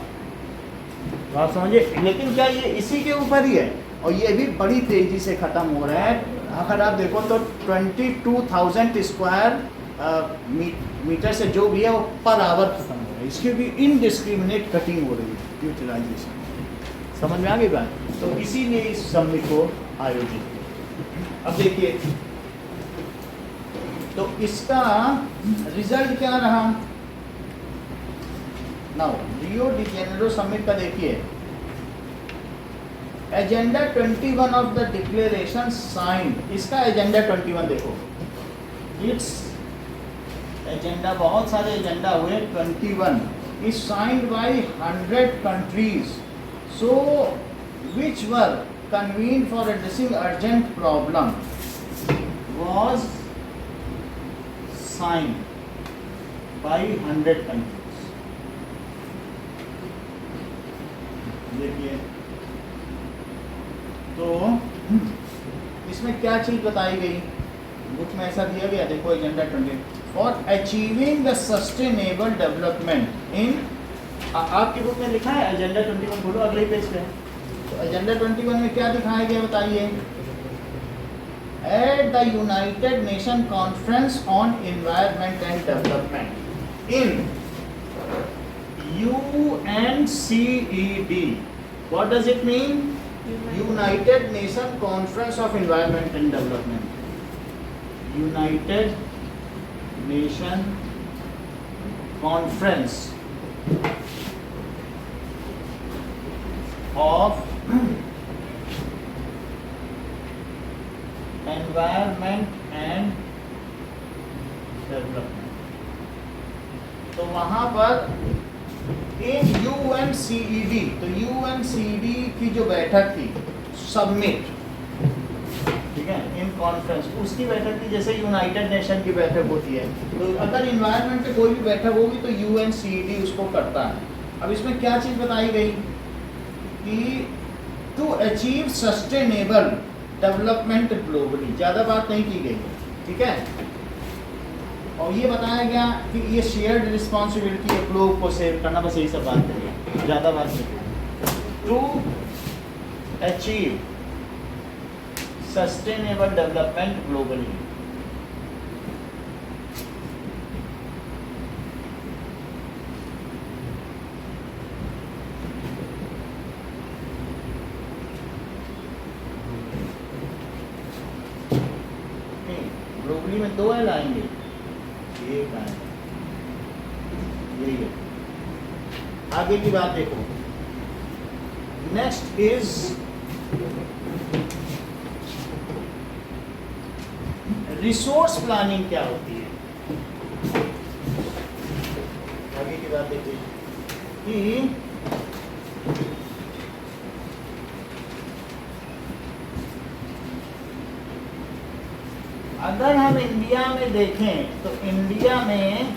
तो आप समझिए, लेकिन क्या ये इसी के ऊपर ही है, और ये भी बड़ी तेज़ी से ख़त्म हो रहा है। अगर आप देखो तो 22,000 स्क्वायर मीटर से जो भी है वो पर आवर खत्म हो रहा है, इसकी भी इनडिस्क्रिमिनेट कटिंग हो रही है, यूटिलाइजेशन। समझ में आ गई बात। तो इसीलिए इस समिट को आयोजित किया। अब देखिए तो इसका रिजल्ट क्या रहा। Now Rio de Janeiro summit का देखिए, agenda 21 of the declaration sign. इसका एजेंडा 21 देखो, इट्स एजेंडा, बहुत सारे एजेंडा हुए, 21 is signed by 100 countries, so which were convened for addressing urgent problem was signed by 100 countries. देखिए तो इसमें क्या चीज बताई गई, बुक में ऐसा दिया गया, देखो agenda 20 for achieving the sustainable development in, आपकी बुक में लिखा है एजेंडा 21, बोलो अगले पेज पे। तो एजेंडा 21 में क्या दिखाया गया बताइए, at the United nation conference on environment and development in UNCED, what does it mean, United nation conference of environment and development, United nation conference of environment and development. तो वहां पर इन UNCED, तो UNCED की जो बैठक थी सबमिट, ठीक है, इन कॉन्फ्रेंस, उसकी बैठक थी जैसे यूनाइटेड नेशन की बैठक होती है। तो अगर इन्वायरमेंट पे कोई भी बैठक होगी तो UNCED उसको करता है। अब इसमें क्या चीज़ बताई गई कि to achieve sustainable development globally, ज़्यादा बात नहीं की गई, ठीक है। और ये बताया गया कि ये शेयर्ड रिस्पॉन्सिबिलिटी है ग्लोब को सेव करना, बस यही सब बात करिए, ज़्यादा बात नहीं। To achieve sustainable development globally, globally में दो है लाएंगे, एक आए, यही है। आगे की बात देखो, नेक्स्ट इज रिसोर्स प्लानिंग क्या होती है। आगे की बात देखिए कि अगर हम इंडिया में देखें तो इंडिया में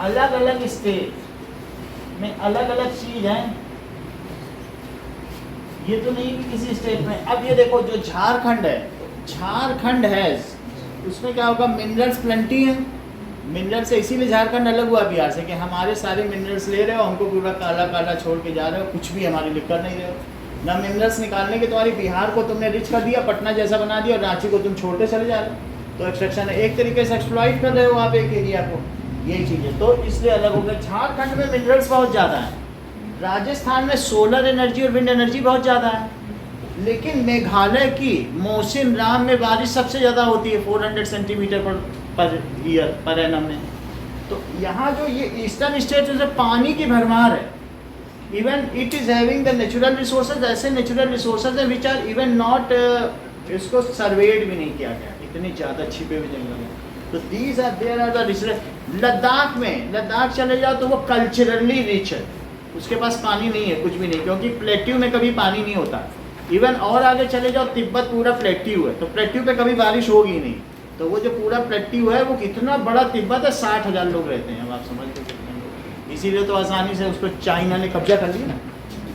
अलग अलग स्टेट में अलग अलग चीज है, ये तो नहीं कि किसी स्टेट में। अब ये देखो जो झारखंड है, झारखंड है उसमें क्या होगा, मिनरल्स प्लेंटी हैं। मिनरल से इसीलिए झारखंड अलग हुआ बिहार से कि हमारे सारे मिनरल्स ले रहे हो, हमको पूरा काला काला छोड़ के जा रहे हो, कुछ भी हमारे लिए कर नहीं रहे हो ना। मिनरल्स निकालने के तुम्हारी बिहार को तुमने रिच कर दिया, पटना जैसा बना दिया, और रांची को तुम छोड़ते चले जा रहे हो। तो एक्सट्रैक्शन है, एक तरीके से एक्सप्लॉइट कर रहे हो आप एक एरिया को, यही चीज़ है। तो इसलिए अलग हो गया। झारखंड में मिनरल्स बहुत ज़्यादा है, राजस्थान में सोलर एनर्जी और विंड एनर्जी बहुत ज़्यादा है, लेकिन मेघालय की मौसिन राम में बारिश सबसे ज़्यादा होती है, 400 centimetre per year per annum में। तो यहाँ जो ये ईस्टर्न स्टेट जो पानी की भरमार है, even it is having the natural resources, ऐसे नेचुरल रिसोर्सेज है विच आर इवन नॉट, इसको सर्वेड भी नहीं किया गया, इतनी ज़्यादा छिपे हुए जंगल हैं। तो these are there are the resources. Ladakh में, लद्दाख चले जाओ तो वो कल्चरली रिच है, उसके पास पानी नहीं है, कुछ भी नहीं, क्योंकि प्लेट्यू में कभी पानी नहीं होता। इवन और आगे चले जाओ, तिब्बत पूरा प्लेट्यू है, तो प्लेट्यू पे कभी बारिश होगी नहीं। तो वो जो पूरा प्लेट्यू है वो कितना बड़ा तिब्बत है, 60,000 लोग रहते हैं, अब आप समझ लो कितने लोग। इसीलिए तो आसानी से उसको चाइना ने कब्जा कर लिया ना।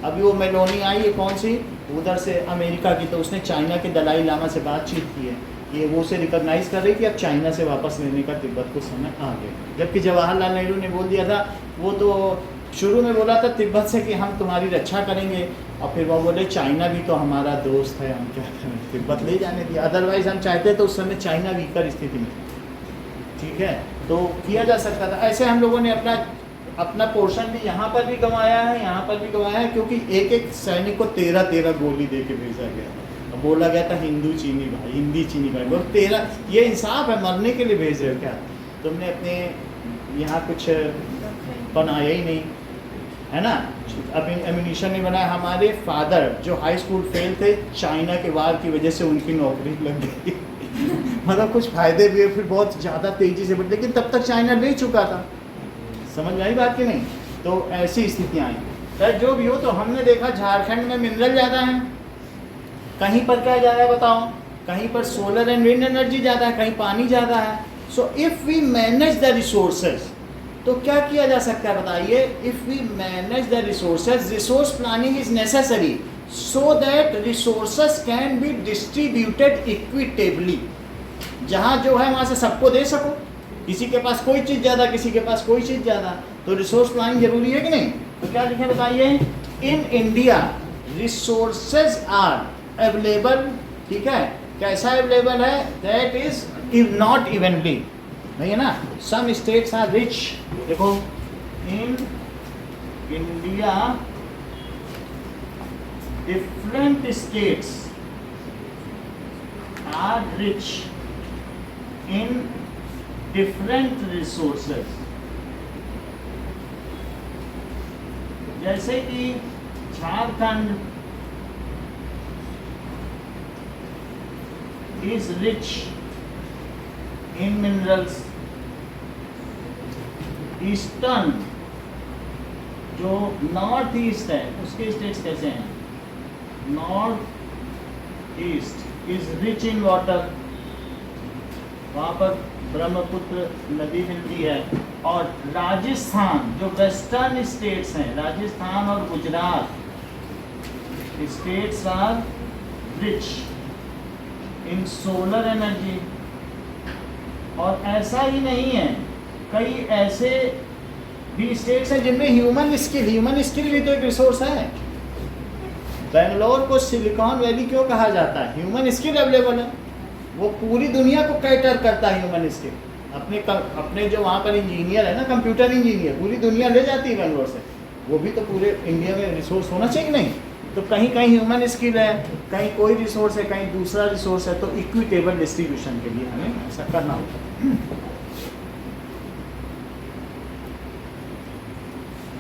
अभी वो मेलोनी आई है, कौन सी, उधर से अमेरिका की, तो उसने चाइना के दलाई लामा से बातचीत की है, ये वो उसे रिकॉग्नाइज कर रही कि अब चाइना से वापस लेने का तिब्बत को समय आ गया। जबकि जवाहरलाल नेहरू ने बोल दिया था, वो तो शुरू में बोला था तिब्बत से कि हम तुम्हारी रक्षा करेंगे, और फिर वो बोले चाइना भी तो हमारा दोस्त है, हम क्या करें, तिब्बत ले जाने दिया। अदरवाइज हम चाहते तो उस समय चाइना वीकर स्थिति में, ठीक है, तो किया जा सकता था। ऐसे हम लोगों ने अपना पोर्शन भी यहाँ पर भी गंवाया है, यहाँ पर भी गंवाया है, क्योंकि एक एक सैनिक को 13 गोली दे के भेजा गया। बोला गया था हिंदू चीनी भाई, हिंदी चीनी भाई, वो 13, ये इंसाफ है, मरने के लिए भेज रहे हो क्या? तुमने अपने यहाँ कुछ बनाया ही नहीं है ना, अब एमिनिशन नहीं बनाया। हमारे फादर जो हाई स्कूल फेल थे, चाइना के वार की वजह से उनकी नौकरी लग गई मतलब कुछ फायदे भी है, फिर बहुत ज़्यादा तेज़ी से बढ़, लेकिन तब तक चाइना ले चुका था। समझ में आई बात कि नहीं? तो ऐसी स्थितियाँ आई। चाहे जो भी हो, तो हमने देखा झारखंड में मिनरल ज़्यादा है, कहीं पर क्या ज़्यादा है बताओ, कहीं पर सोलर एंड विंड एनर्जी ज़्यादा है, कहीं पानी ज़्यादा है। So if we manage the resources, तो क्या किया जा सकता है बताइए? If we manage the resources, resource planning is necessary so that resources can be distributed equitably. जहाँ जो है वहाँ से सबको दे सको, किसी के पास कोई चीज़ ज़्यादा, किसी के पास कोई चीज़ ज़्यादा, तो रिसोर्स प्लानिंग जरूरी है कि नहीं? तो क्या लिखे बताइए? In India resources are available, ठीक है, कैसा अवेलेबल है? दैट इज नॉट इवनली, नहीं है ना, सम स्टेट्स आर रिच। देखो, in India different states are rich in different resources. जैसे कि Jharkhand is rich in minerals. Eastern जो नॉर्थ ईस्ट है उसके स्टेट्स कैसे हैं? North east is rich in water, वहाँ पर ब्रह्मपुत्र नदी मिलती है. और राजस्थान जो वेस्टर्न स्टेट्स हैं, राजस्थान और Gujarat states are rich in solar energy. और ऐसा ही नहीं है, कई ऐसे भी स्टेट्स हैं जिनमें ह्यूमन स्किल भी तो एक रिसोर्स है. बेंगलोर को सिलिकॉन वैली क्यों कहा जाता है? ह्यूमन स्किल अवेलेबल है, वो पूरी दुनिया को कैटर करता है ह्यूमन स्किल. अपने जो वहाँ पर इंजीनियर है ना, कंप्यूटर इंजीनियर, पूरी दुनिया ले जाती है बेंगलोर से. वो भी तो पूरे इंडिया में रिसोर्स होना चाहिए नहीं? तो कहीं कहीं ह्यूमन स्किल है, कहीं कोई रिसोर्स है, कहीं दूसरा रिसोर्स है. तो इक्विटेबल डिस्ट्रीब्यूशन के लिए हमें ऐसा करना होगा.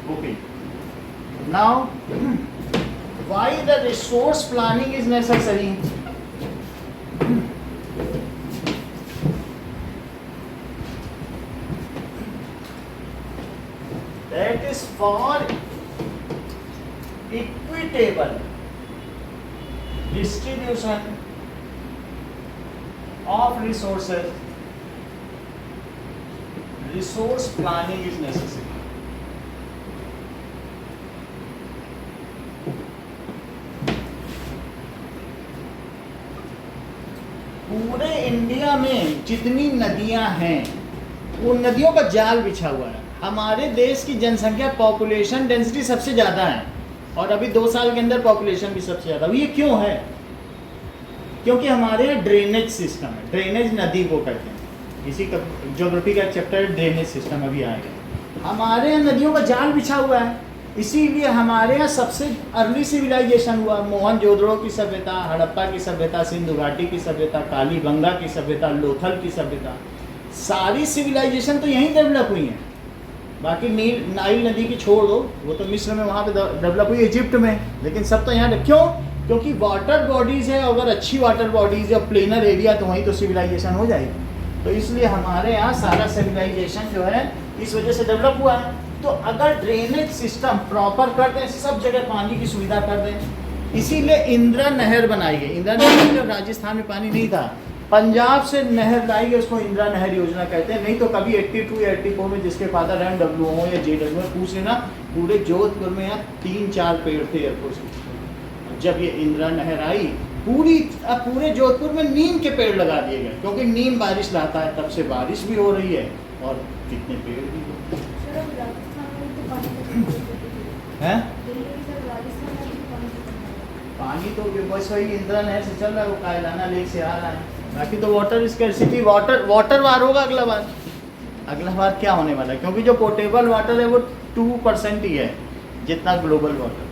Okay. Now, why the resource planning is necessary? That is for equitable distribution of resources. Resource planning is necessary. पूरे इंडिया में जितनी नदियां हैं उन नदियों का जाल बिछा हुआ है. हमारे देश की जनसंख्या, पॉपुलेशन डेंसिटी सबसे ज़्यादा है और अभी 2 साल के अंदर पॉपुलेशन भी सबसे ज़्यादा. ये क्यों है? क्योंकि हमारे यहाँ ड्रेनेज सिस्टम है. ड्रेनेज नदी को कहते हैं. इसी का ज्योग्राफी का चैप्टर है ड्रेनेज सिस्टम, अभी आएगा. हमारे यहाँ नदियों का जाल बिछा हुआ है, इसीलिए हमारे यहाँ सबसे अर्ली सिविलाइजेशन हुआ. मोहनजोदड़ो की सभ्यता, हड़प्पा की सभ्यता, सिंधु घाटी की सभ्यता, कालीबंगा की सभ्यता, लोथल की सभ्यता, सारी सिविलाइजेशन तो यहीं डेवलप हुई हैं. बाकी नाइल नदी की छोड़ दो, वो तो मिस्र में वहाँ पे डेवलप हुई, इजिप्ट में, लेकिन सब तो यहाँ. क्यों? क्योंकि वाटर बॉडीज़ है. अगर अच्छी वाटर बॉडीज़ है, प्लेनर एरिया, तो वहीं तो सिविलाइजेशन हो जाएगी. तो इसलिए हमारे यहाँ सारा सिविलाइजेशन जो है इस वजह से डेवलप हुआ है. तो अगर ड्रेनेज सिस्टम प्रॉपर कर दें, सब जगह पानी की सुविधा कर दें, इसीलिए इंदिरा नहर बनाई गई. इंदिरा नहर जब राजस्थान में पानी नहीं था, पंजाब से नहर लाई गई, उसको इंदिरा नहर योजना कहते हैं. नहीं तो कभी 82 या 84 में जिसके फादर MW हो या JW हो, पूछ लेना, पूरे जोधपुर में यहाँ 3-4 पेड़ थे एयरपोर्ट के. जब ये इंदिरा नहर आई, पूरे जोधपुर में नीम के पेड़ लगा दिए गए, क्योंकि नीम बारिश लाता है. तब से बारिश भी हो रही है और कितने पेड़ भी हो हैं. पानी तो बस वही इंदिरा नहर से चल रहा है, वो कायलाना लेक से आ रहा है. बाकी तो वाटर स्कैर्सिटी, वाटर वार होगा अगला बार क्या होने वाला है? क्योंकि जो पोर्टेबल वाटर है वो 2% ही है जितना ग्लोबल वाटर.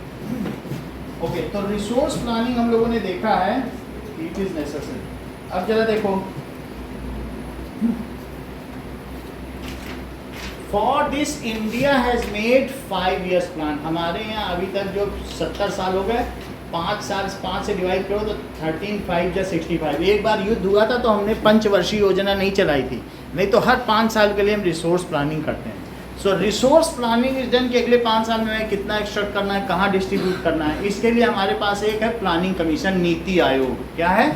ओके, तो रिसोर्स प्लानिंग हम लोगों ने देखा है, इट इज नेसेसरी. अब जरा देखो, for this India has made 5 years plan. हमारे यहाँ अभी तक जो 70 साल हो गए, 5 से डिवाइड करो तो 13, 5 या 65. एक बार युद्ध हुआ था तो हमने पंचवर्षीय योजना नहीं चलाई थी, नहीं तो हर 5 साल के लिए हम रिसोर्स प्लानिंग करते हैं. सो रिसोर्स प्लानिंग इज डन कि अगले 5 साल में कितना एक्सट्रैक्ट करना है, कहाँ डिस्ट्रीब्यूट करना है. इसके लिए हमारे पास एक है प्लानिंग कमीशन, नीति आयोग. क्या है?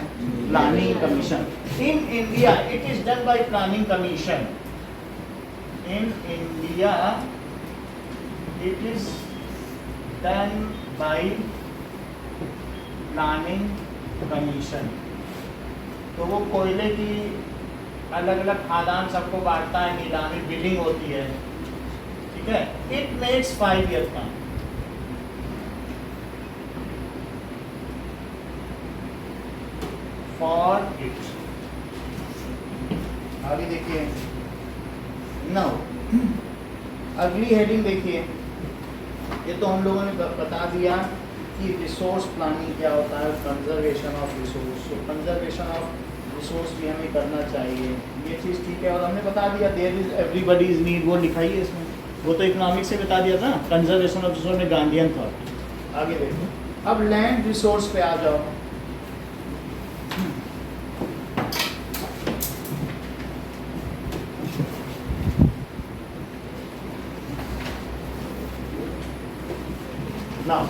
Planning commission. In India it is done by planning commission. In India, it is done by planning commission. तो वो कोयले की अलग अलग खादान सबको बांटता है, नीलामी बिलिंग होती है. ठीक है. It makes 5 years plan. For it. आगे देखिए. नाउ अगली हेडिंग देखिए. ये तो हम लोगों ने बता दिया कि रिसोर्स प्लानिंग क्या होता है, कंजर्वेशन ऑफ रिसोर्स। तो कंजर्वेशन ऑफ रिसोर्स भी हमें करना चाहिए, ये चीज़ ठीक है। और हमने बता दिया there is everybody is need, वो लिखा ही है इसमें, वो तो इकोनॉमिक्स से बता दिया था, कंजर्वेशन ऑफ रिसोर्स में गांधीयन थॉट। आगे देखो, अब लैंड रिसोर्स पे आ जाओ। Now,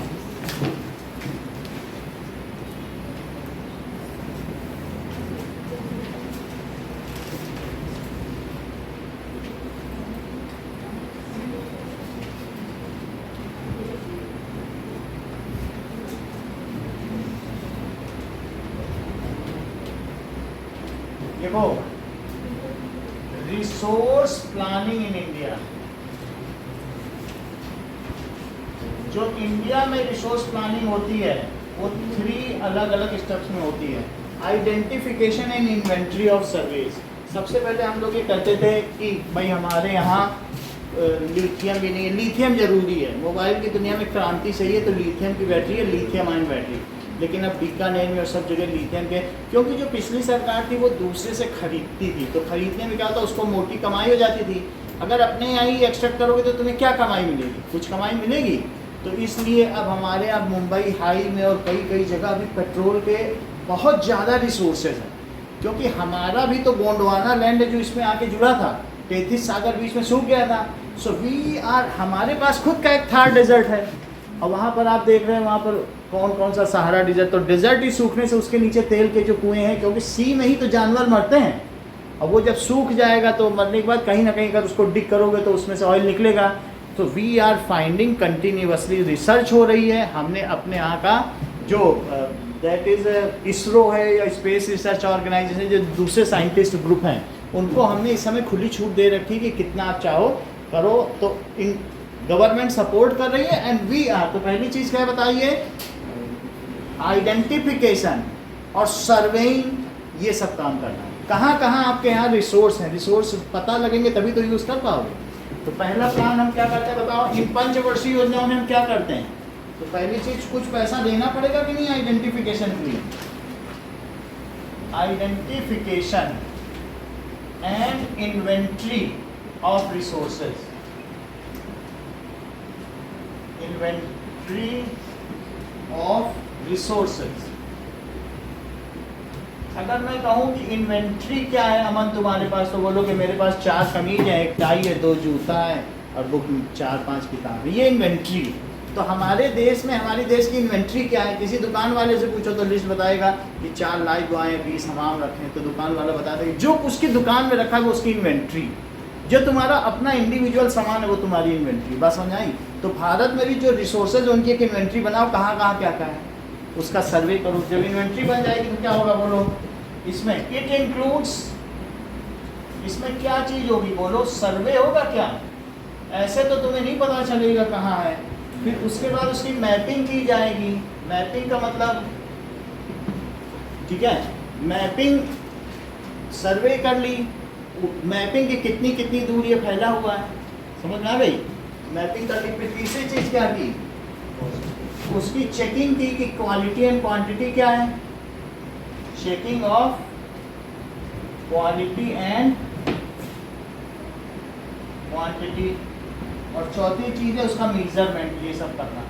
देखो रिसोर्स प्लानिंग इन इंडिया, जो इंडिया में रिसोर्स प्लानिंग होती है वो 3 अलग अलग स्टेप्स में होती है। Identification and inventory of service. सबसे पहले हम लोग ये कहते थे कि भाई हमारे यहाँ लिथियम भी नहीं है, लिथियम जरूरी है, मोबाइल की दुनिया में क्रांति सही है तो लिथियम की बैटरी है, लिथियम आयन बैटरी। लेकिन अब बीकानेर में और सब जगह लिथियम के, क्योंकि जो पिछली सरकार थी वो दूसरे से खरीदती थी, तो खरीदने में क्या होता, उसको मोटी कमाई हो जाती थी। अगर अपने यहाँ ही एक्सट्रैक्ट करोगे तो तुम्हें क्या कमाई मिलेगी, कुछ कमाई मिलेगी। तो इसलिए अब हमारे यहाँ मुंबई हाई में और कई कई जगह अभी पेट्रोल के बहुत ज़्यादा रिसोर्सेज हैं, क्योंकि हमारा भी तो गोंडवाना लैंड है जो इसमें आके जुड़ा था, 33 सागर बीच में सूख गया था। सो वी आर, हमारे पास खुद का एक थार डेजर्ट है, और वहाँ पर आप देख रहे हैं वहाँ पर कौन कौन सा सहारा डेजर्ट, तो डेजर्ट ही सूखने से उसके नीचे तेल के जो कुएँ हैं, क्योंकि सी में ही तो जानवर मरते हैं, और वो जब सूख जाएगा तो मरने के बाद कहीं ना कहीं अगर उसको डिग करोगे तो उसमें से ऑयल निकलेगा। तो we are finding continuously, research हो रही है। हमने अपने यहाँ का जो दैट इज़ इसरो है या स्पेस रिसर्च ऑर्गेनाइजेशन, जो दूसरे साइंटिस्ट ग्रुप हैं, उनको हमने इस समय खुली छूट दे रखी कि कितना आप चाहो करो। तो इन गवर्नमेंट सपोर्ट कर रही है एंड वी आर। तो पहली चीज़ क्या बताइए, आइडेंटिफिकेशन और सर्वेइंग, ये सब काम करना है। कहाँ कहाँ आपके यहाँ रिसोर्स हैं, रिसोर्स पता लगेंगे तभी तो यूज़ कर पाओगे। तो पहला प्लान हम क्या करते हैं बताओ, इन पंचवर्षीय योजनाओं में हम क्या करते हैं। तो पहली चीज, कुछ पैसा देना पड़ेगा कि नहीं आइडेंटिफिकेशन के लिए। Identification and inventory of resources, inventory of resources. अगर मैं कहूँ कि इन्वेंट्री क्या है अमन तुम्हारे पास, तो बोलो कि मेरे पास 4 कमीज है, 1 टाई है, 2 जूता है और बुक 4-5 किताब है, ये इन्वेंट्री। तो हमारे देश में, हमारे देश की इन्वेंट्री क्या है, किसी दुकान वाले से पूछो तो लिस्ट बताएगा कि 4 लाइव बॉय हैं, 20 हमाम रखे हैं, तो दुकान वाला बता देगा जो उसकी दुकान में रखा है वो उसकी इन्वेंट्री। जो तुम्हारा अपना इंडिविजुअल सामान है वो तुम्हारी इन्वेंट्री। बात समझ आई। तो भारत में भी जो रिसोर्सेज उनकी एक इन्वेंट्री बनाओ, कहाँ कहाँ क्या क्या है उसका सर्वे करो। जब इन्वेंट्री बन जाएगी तो क्या होगा बोलो, इसमें इट इंक्लूड्स, इसमें क्या चीज होगी बोलो, सर्वे होगा क्या, ऐसे तो तुम्हें नहीं पता चलेगा कहाँ है। फिर उसके बाद उसकी मैपिंग की जाएगी। मैपिंग का मतलब, ठीक है, मैपिंग सर्वे कर ली, मैपिंग की कितनी कितनी दूर ये फैला हुआ है, समझ में आ गई। मैपिंग कर ली, फिर तीसरी चीज क्या की, उसकी चेकिंग की कि क्वालिटी एंड क्वांटिटी क्या है, checking of quality and quantity. और चौथी चीज है उसका मेजरमेंट, ये सब करना।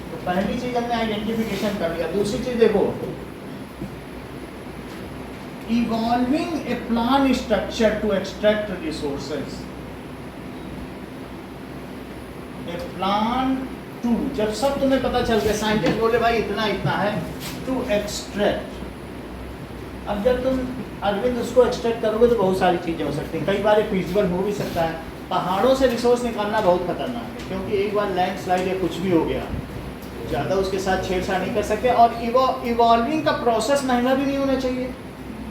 तो पहली चीज हमने आइडेंटिफिकेशन कर लिया। दूसरी चीज देखो, evolving a plan structure to extract resources. A plan to, जब सब तुम्हें पता चल गया, साइंटिस्ट बोले भाई इतना इतना है, टू एक्सट्रैक्ट। अब जब तुम अरविंद उसको एक्सट्रैक्ट करोगे तो बहुत सारी चीज़ें हो सकती हैं, कई बार फिजिबल हो भी सकता है। पहाड़ों से रिसोर्स निकालना बहुत खतरनाक है, क्योंकि एक बार लैंडस्लाइड या कुछ भी हो गया, ज़्यादा उसके साथ छेड़छाड़ नहीं कर सकते। और इवॉल्विंग का प्रोसेस महंगा भी नहीं होना चाहिए।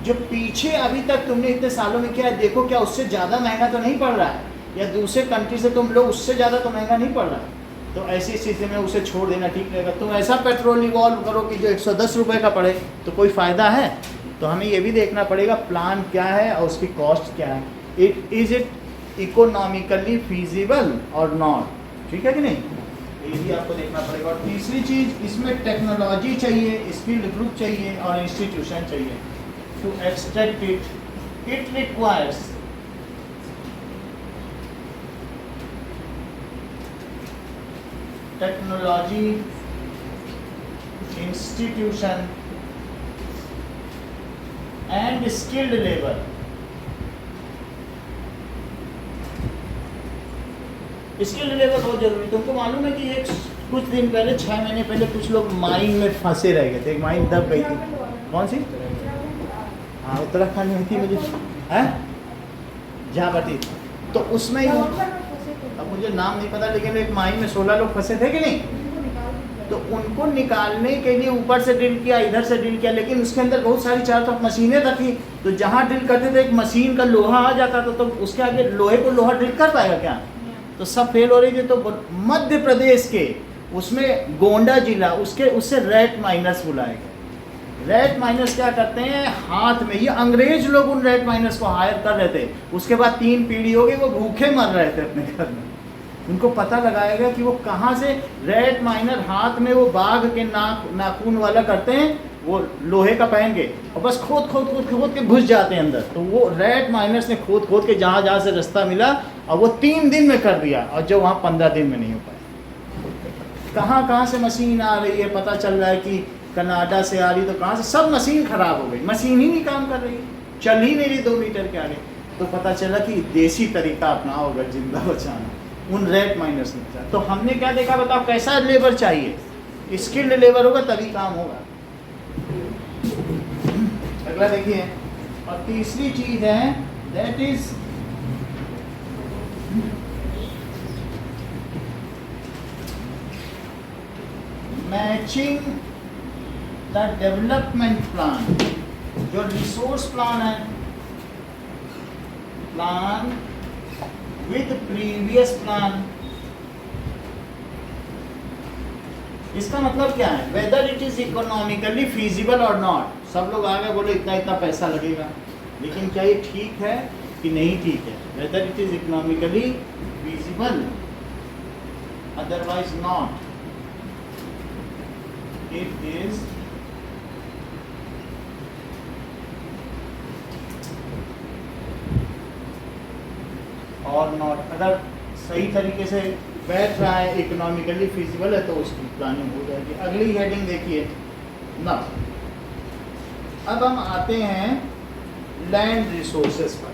जो पीछे अभी तक तुमने इतने सालों में किया है, देखो क्या उससे ज़्यादा महंगा तो नहीं पड़ रहा है, या दूसरे कंट्री से तुम लोग उससे ज़्यादा तो महंगा नहीं पड़ रहा है। तो ऐसी स्थिति में उसे छोड़ देना ठीक रहेगा। तुम ऐसा पेट्रोल इवॉल्व करो कि जो 110 रुपये का पड़े, तो कोई फ़ायदा है। तो हमें ये भी देखना पड़ेगा प्लान क्या है और उसकी कॉस्ट क्या है, इट इकॉनॉमिकली फीजिबल और नॉट, ठीक है कि नहीं। एरिया आपको देखना पड़ेगा। और तीसरी चीज़, इसमें टेक्नोलॉजी चाहिए, स्किल्ड ग्रुप चाहिए और इंस्टीट्यूशन चाहिए to extract it requires technology, institution and skilled labour. Skilled labour बहुत जरूरी। तुमको मालूम है कि एक कुछ दिन पहले, 6 महीने पहले, कुछ लोग माइन में फंसे रह गए थे। एक माइन दब गई थी। कौन सी? हाँ, उत्तराखंड में थी। मुझे है झाबटी। तो उसमें ही, अब मुझे नाम नहीं पता, लेकिन एक माइन में 16 लोग फंसे थे कि नहीं। तो उनको निकालने के लिए ऊपर से ड्रिल किया, इधर से ड्रिल किया, लेकिन उसके अंदर बहुत सारी चारों तरफ मशीनें रखी। तो जहाँ ड्रिल करते थे एक मशीन का लोहा आ जाता था, तो उसके आगे लोहे को लोहा ड्रिल कर पाएगा क्या? तो सब फेल हो रही थी। तो मध्य प्रदेश के उसमें गोंडा जिला, उससे रेट माइनर्स बुलाए गए। रेट माइनर्स क्या करते हैं, हाथ में, ये अंग्रेज लोग उन रेट माइनर्स को हायर कर रहे थे। उसके बाद 3 पीढ़ी हो गई, वो भूखे मर रहे थे अपने घर में। उनको पता लगाया गया कि वो कहाँ से रेट माइनर, हाथ में वो बाघ के नाखून वाला करते हैं, वो लोहे का पहन के, और बस खोद के घुस जाते हैं अंदर। तो वो रेट माइनर्स ने खोद के जहाँ से रास्ता मिला, और वो 3 दिन में कर दिया, और जो वहाँ 15 दिन में नहीं हो पाया। कहाँ से मशीन आ रही है, पता चल रहा है कि कनाडा से आ रही, तो कहाँ से, सब मशीन खराब हो गई, मशीन ही नहीं काम कर रही, चल ही नहीं रही 2 मीटर के आगे। तो पता चला कि देसी तरीका अपनाओ अगर जिंदा बचाना, उन रेट माइनर्स ने। तो हमने क्या देखा, बताओ कैसा लेबर चाहिए? स्किल्ड लेबर होगा तभी काम होगा। अगला देखिए, और तीसरी चीज है, that is matching the development plan. जो रिसोर्स प्लान है, प्लान विद प्रीवियस प्लान। इसका मतलब क्या है, whether it is economically feasible और नॉट। सब लोग आगे बोले इतना पैसा लगेगा, लेकिन क्या ये ठीक है कि नहीं ठीक है? Whether it is economically feasible, otherwise not, it is और नॉट। अगर सही तरीके से बैठ रहा है, इकोनॉमिकली फिजिबल है, तो उसकी प्लानिंग हो जाएगी। अगली हेडिंग देखिए ना। अब हम आते हैं लैंड रिसोर्सेस पर।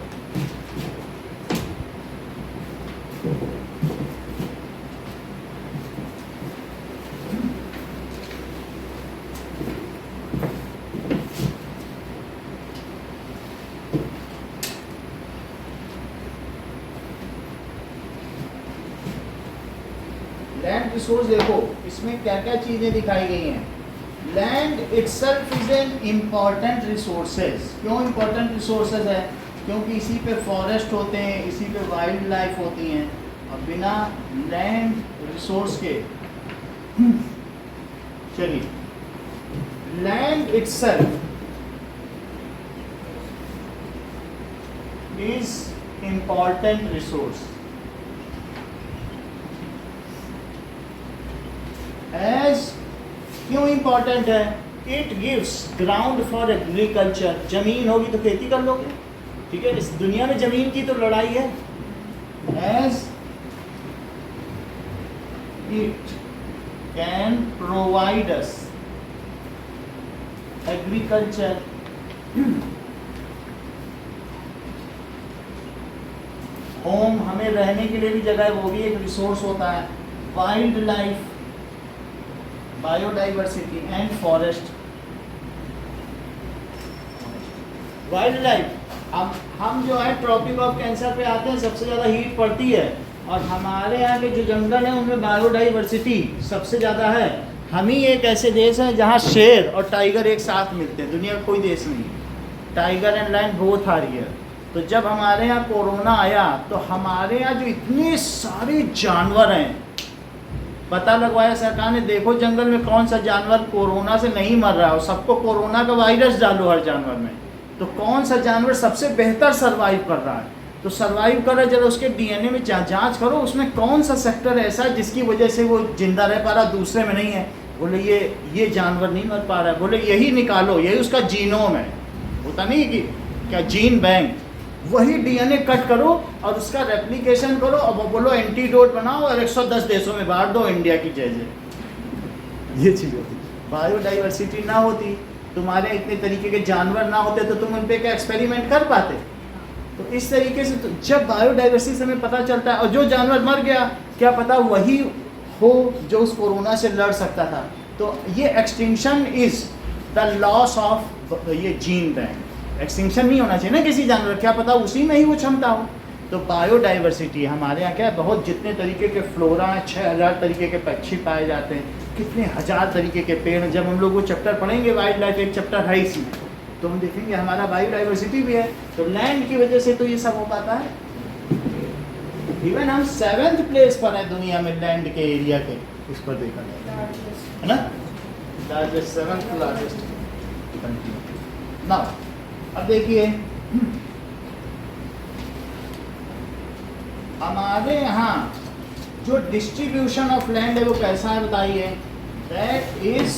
लैंड रिसोर्स देखो, इसमें क्या क्या चीजें दिखाई गई हैं। Land itself is an important resources. क्यों इम्पॉर्टेंट रिसोर्सेज है? क्योंकि इसी पे फॉरेस्ट होते हैं, इसी पे वाइल्ड लाइफ होती हैं, और बिना लैंड रिसोर्स के, चलिए, land itself is important resource. As क्यों इंपॉर्टेंट है? It gives ground for agriculture. जमीन होगी तो खेती कर लोगे, ठीक है? इस दुनिया में जमीन की तो लड़ाई है। As it can provide us agriculture, home, हमें रहने के लिए भी जगह, वो भी एक रिसोर्स होता है। Wild life, biodiversity and forest. Wild life, हम जो है ट्रॉपिक ऑफ कैंसर पे आते हैं, सबसे ज़्यादा हीट पड़ती है, और हमारे यहाँ के जो जंगल हैं उनमें बायोडाइवर्सिटी सबसे ज़्यादा है। हम ही एक ऐसे देश हैं जहाँ शेर और टाइगर एक साथ मिलते हैं, दुनिया का कोई देश नहीं। Tiger and lion both are here. तो जब हमारे यहाँ कोरोना आया, तो हमारे यहाँ जो इतने सारे जानवर हैं, पता लगवाया सरकार ने, देखो जंगल में कौन सा जानवर कोरोना से नहीं मर रहा है, और सबको कोरोना का वायरस डालो हर जानवर में, तो कौन सा जानवर सबसे बेहतर सरवाइव कर रहा है। तो सर्वाइव कर रहा है, जरा उसके डीएनए में जांच करो, उसमें कौन सा सेक्टर ऐसा है जिसकी वजह से वो जिंदा रह पा रहा, दूसरे में नहीं है। बोले ये जानवर नहीं मर पा रहा है, बोले यही निकालो, यही उसका जीनोम है। होता नहीं कि क्या जीन बैंक, वही डीएनए कट करो और उसका रेप्लिकेशन करो, और बोलो एंटीडोट बनाओ और 110 देशों में बांट दो, इंडिया की जय। ये चीज़ होती। बायोडाइवर्सिटी ना होती, तुम्हारे इतने तरीके के जानवर ना होते, तो तुम उन पे क्या एक्सपेरिमेंट कर पाते? तो इस तरीके से तो जब बायोडाइवर्सिटी से हमें पता चलता है, और जो जानवर मर गया क्या पता वही हो जो उस कोरोना से लड़ सकता था। तो ये extinction is the loss of ये जीन बैंक। एक्सटिंक्शन नहीं होना चाहिए ना किसी जानवर, क्या पता उसी में ही वो क्षमता हो। तो बायोडाइवर्सिटी हमारे यहाँ क्या है, बहुत जितने तरीके के फ्लोरा हैं, 6000 तरीके के पक्षी पाए जाते हैं, कितने हजार तरीके के पेड़। जब हम लोग वो चैप्टर पढ़ेंगे, वाइल्ड लाइफ एक चैप्टर है इसमें, तो हम देखेंगे हमारा बायोडाइवर्सिटी भी है। तो लैंड की वजह से तो ये सब हो पाता है। इवन हम 7th प्लेस पर है दुनिया में लैंड के एरिया के, इस पर देखा जाए है ना, largest 7th largest country. Now अब देखिए हमारे यहाँ जो डिस्ट्रीब्यूशन ऑफ लैंड है वो कैसा है बताइए। दैट इज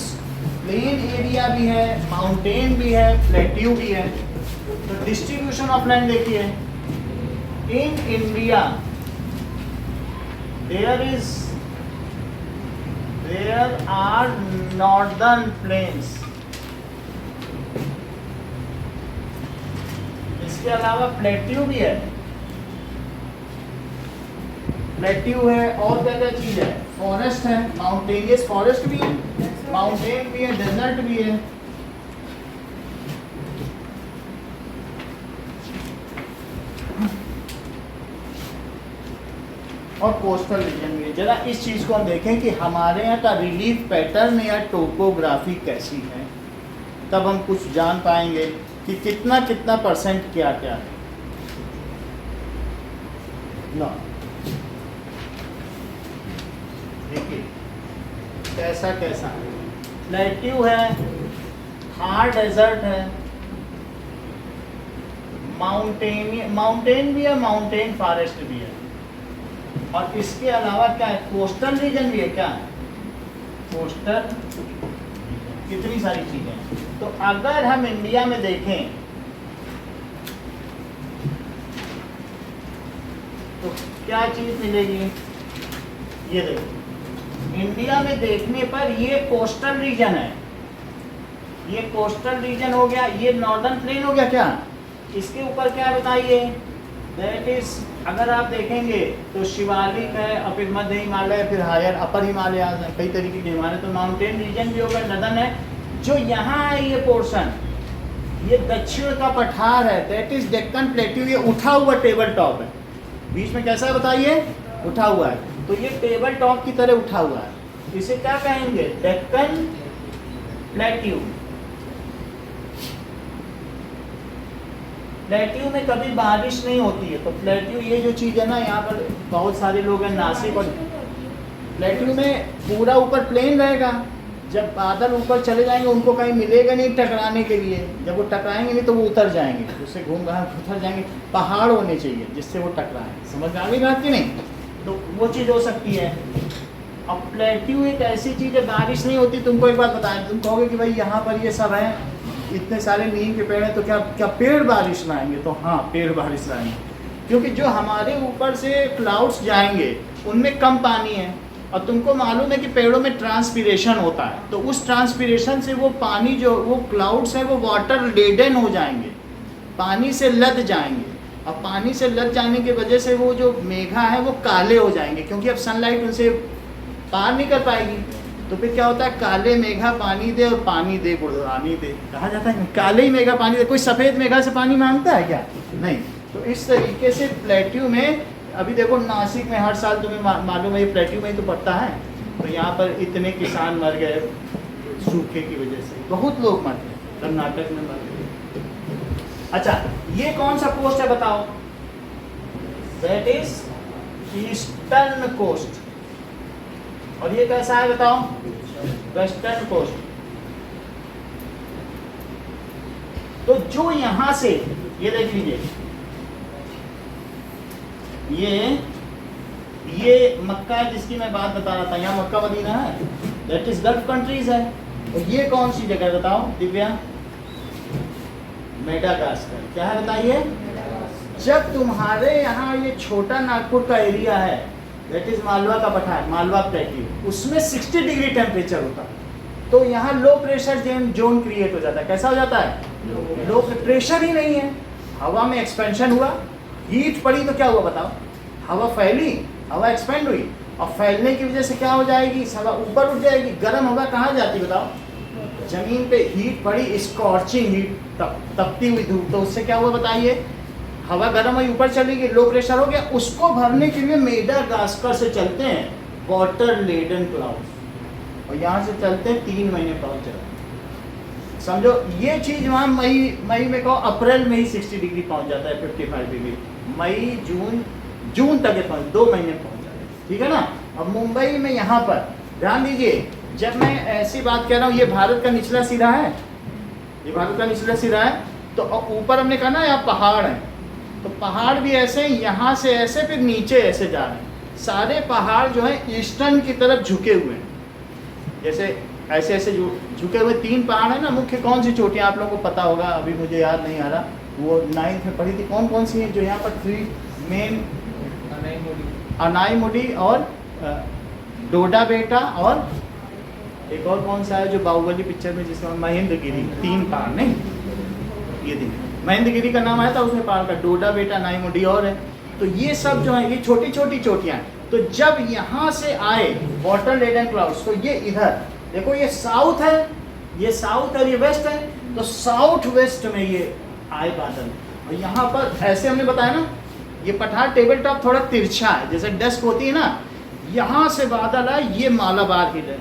प्लेन एरिया भी है, माउंटेन भी है, प्लेट्यू भी है। तो डिस्ट्रीब्यूशन ऑफ लैंड देखिए, in India there are northern plains, इसके अलावा प्लेट्यू भी है, प्लेट्यू है, और क्या क्या चीज है, फॉरेस्ट है, माउंटेनियस फॉरेस्ट भी है, माउंटेन भी है, डेजर्ट भी है। और कोस्टल रीजन भी है। जरा इस चीज को हम देखें कि हमारे यहाँ का रिलीफ पैटर्न या टोपोग्राफी कैसी है, तब हम कुछ जान पाएंगे कि कितना कितना परसेंट क्या क्या है ना। देखिए कैसा कैसा है, प्लेट्यू है, थार डेजर्ट है, माउंटेन भी है, माउंटेन फॉरेस्ट भी है, और इसके अलावा क्या है, कोस्टल रीजन भी है। क्या कोस्टल, कितनी सारी चीजें हैं। तो अगर हम इंडिया में देखें तो क्या चीज मिलेगी, ये देखिए इंडिया में देखने पर ये कोस्टल रीजन है, ये कोस्टल रीजन हो गया, ये नॉर्दर्न प्लेन हो गया। क्या इसके ऊपर क्या बताइए, दैट इज अगर आप देखेंगे तो शिवालिक है, और फिर मध्य हिमालय, फिर हायर अपर हिमालय, कई तरीके के हिमालय। तो माउंटेन रीजन भी होगा, नदन है। जो यहाँ है ये पोर्शन, ये दक्षिण का पठार है, दैट इज डेक्कन प्लेट्यू। ये उठा हुआ टेबल टॉप है, बीच में कैसा है बताइए, उठा हुआ है। तो ये टेबल टॉप की तरह उठा हुआ है, इसे क्या कहेंगे, डेक्कन प्लेट्यू। प्लेट्यू में कभी बारिश नहीं होती है। तो प्लेट्यू ये जो चीज़ है ना, यहाँ पर बहुत सारे लोग हैं नासिक, और प्लेट्यू में पूरा ऊपर प्लेन रहेगा, जब बादल ऊपर चले जाएंगे उनको कहीं मिलेगा नहीं टकराने के लिए, जब वो टकराएंगे नहीं तो वो उतर जाएंगे, उससे घूम घाम उतर जाएंगे। पहाड़ होने चाहिए जिससे वो टकराएं, समझ में आ गई बात की नहीं। तो वो चीज़ हो सकती है। अब प्लेट्यू एक ऐसी चीज़ है, बारिश नहीं होती। तुमको एक बात बताएं, तुम कहोगे कि भाई यहाँ पर ये सब है, इतने सारे नीम के पेड़ हैं, तो क्या पेड़ बारिश लाएंगे? तो हाँ, पेड़ बारिश लाएंगे, क्योंकि जो हमारे ऊपर से क्लाउड्स जाएंगे उनमें कम पानी है, और तुमको मालूम है कि पेड़ों में ट्रांसपीरेशन होता है। तो उस ट्रांसपीरेशन से वो पानी, जो वो क्लाउड्स हैं, वो वाटर लेडन हो जाएंगे, पानी से लद जाएंगे, और पानी से लद जाने की वजह से वो जो मेघा है वो काले हो जाएंगे, क्योंकि अब सनलाइट उनसे पार नहीं कर पाएगी। तो फिर क्या होता है, काले मेघा पानी दे, और पानी दे गुड़ानी दे, कहा जाता है काले ही मेघा पानी दे। कोई सफ़ेद मेघा से पानी मांगता है क्या? नहीं। तो इस तरीके से प्लेट्यू में, अभी देखो नासिक में हर साल तुम्हें मालूम है, ये प्लेट्यू में ही तो पड़ता है, तो यहाँ पर इतने किसान मर गए सूखे की वजह से, बहुत लोग मर गए, कर्नाटक में मर गए। अच्छा, ये कौन सा कोस्ट है बताओ? That is eastern coast. और ये कैसा है बताओ? Western coast. तो जो यहां से, ये देख लीजिए, ये मक्का है जिसकी मैं बात बता रहा था, यहाँ मक्का मदीना है, दैट इज गल्फ कंट्रीज है। और ये कौन सी जगह बताओ दिव्या? मेडागास्कर। क्या है बताइए? जब तुम्हारे यहाँ ये छोटा नागपुर का एरिया है, दैट इज मालवा का पठार, मालवा प्लेट्यू, उसमें 60 डिग्री टेम्परेचर होता है, तो यहाँ लो प्रेशर जोन क्रिएट हो जाता है। कैसा हो जाता है? लो प्रेशर ही नहीं है, हवा में एक्सपेंशन हुआ, हीट पड़ी तो क्या हुआ बताओ? हवा फैली, हवा एक्सपेंड हुई, और फैलने की वजह से क्या हो जाएगी? हवा ऊपर उठ जाएगी। गर्म हवा कहाँ जाती बताओ? जमीन पे हीट पड़ी, स्कॉर्चिंग हीट, तपती हुई धूप, तो उससे क्या हुआ बताइए? हवा गर्म हुई, ऊपर चली गई, लो प्रेशर हो गया। उसको भरने के लिए मेडागास्कर से चलते हैं वाटर लेडन क्लाउड्स, और यहाँ से चलते हैं 3 महीने पहुँच जाते हैं। समझो ये चीज़ वहाँ मई में कहो, अप्रैल में ही 60 डिग्री पहुँच जाता है, 55 डिग्री, मई जून तक ये 2 महीने पहुँच जाता है, ठीक है ना। अब मुंबई में यहाँ पर ध्यान दीजिए, जब मैं ऐसी बात कह रहा हूँ, ये भारत का निचला सिरा है, ये भारत का निचला सिरा है, तो ऊपर हमने कहा ना यहाँ पहाड़ है, तो पहाड़ भी ऐसे यहाँ से ऐसे फिर नीचे ऐसे जा रहे हैं। सारे पहाड़ जो है ईस्टर्न की तरफ झुके हुए हैं, जैसे ऐसे ऐसे झुके हुए 3 पहाड़ है ना मुख्य। कौन सी चोटियाँ आप लोगों को पता होगा, अभी मुझे याद नहीं आ रहा, वो 9th में पढ़ी थी। कौन सी है जो यहाँ पर 3 मेन? अनाईमुडी और डोडा बेटा, और एक और कौन सा है जो बाहुबली पिक्चर में जिसमें महेंद्रगिरी, 3 पहाड़ नहीं, ये दिन महेंद्रगिरी का नाम आया था उसमें पहाड़ का, डोडा बेटा, नाईमुडी और है। तो ये सब जो है ये छोटी छोटी चोटियाँ हैं। तो जब यहाँ से आए वाटर लेडन क्लाउड्स, तो ये इधर देखो, ये साउथ है, ये साउथ और ये वेस्ट है, तो साउथ वेस्ट में ये आए बादल। और यहाँ पर ऐसे हमने बताया ना, ये पठार टेबल टॉप थोड़ा तिरछा है, जैसे डस्क होती है ना, यहाँ से बादल आए, ये मालाबार हिल है,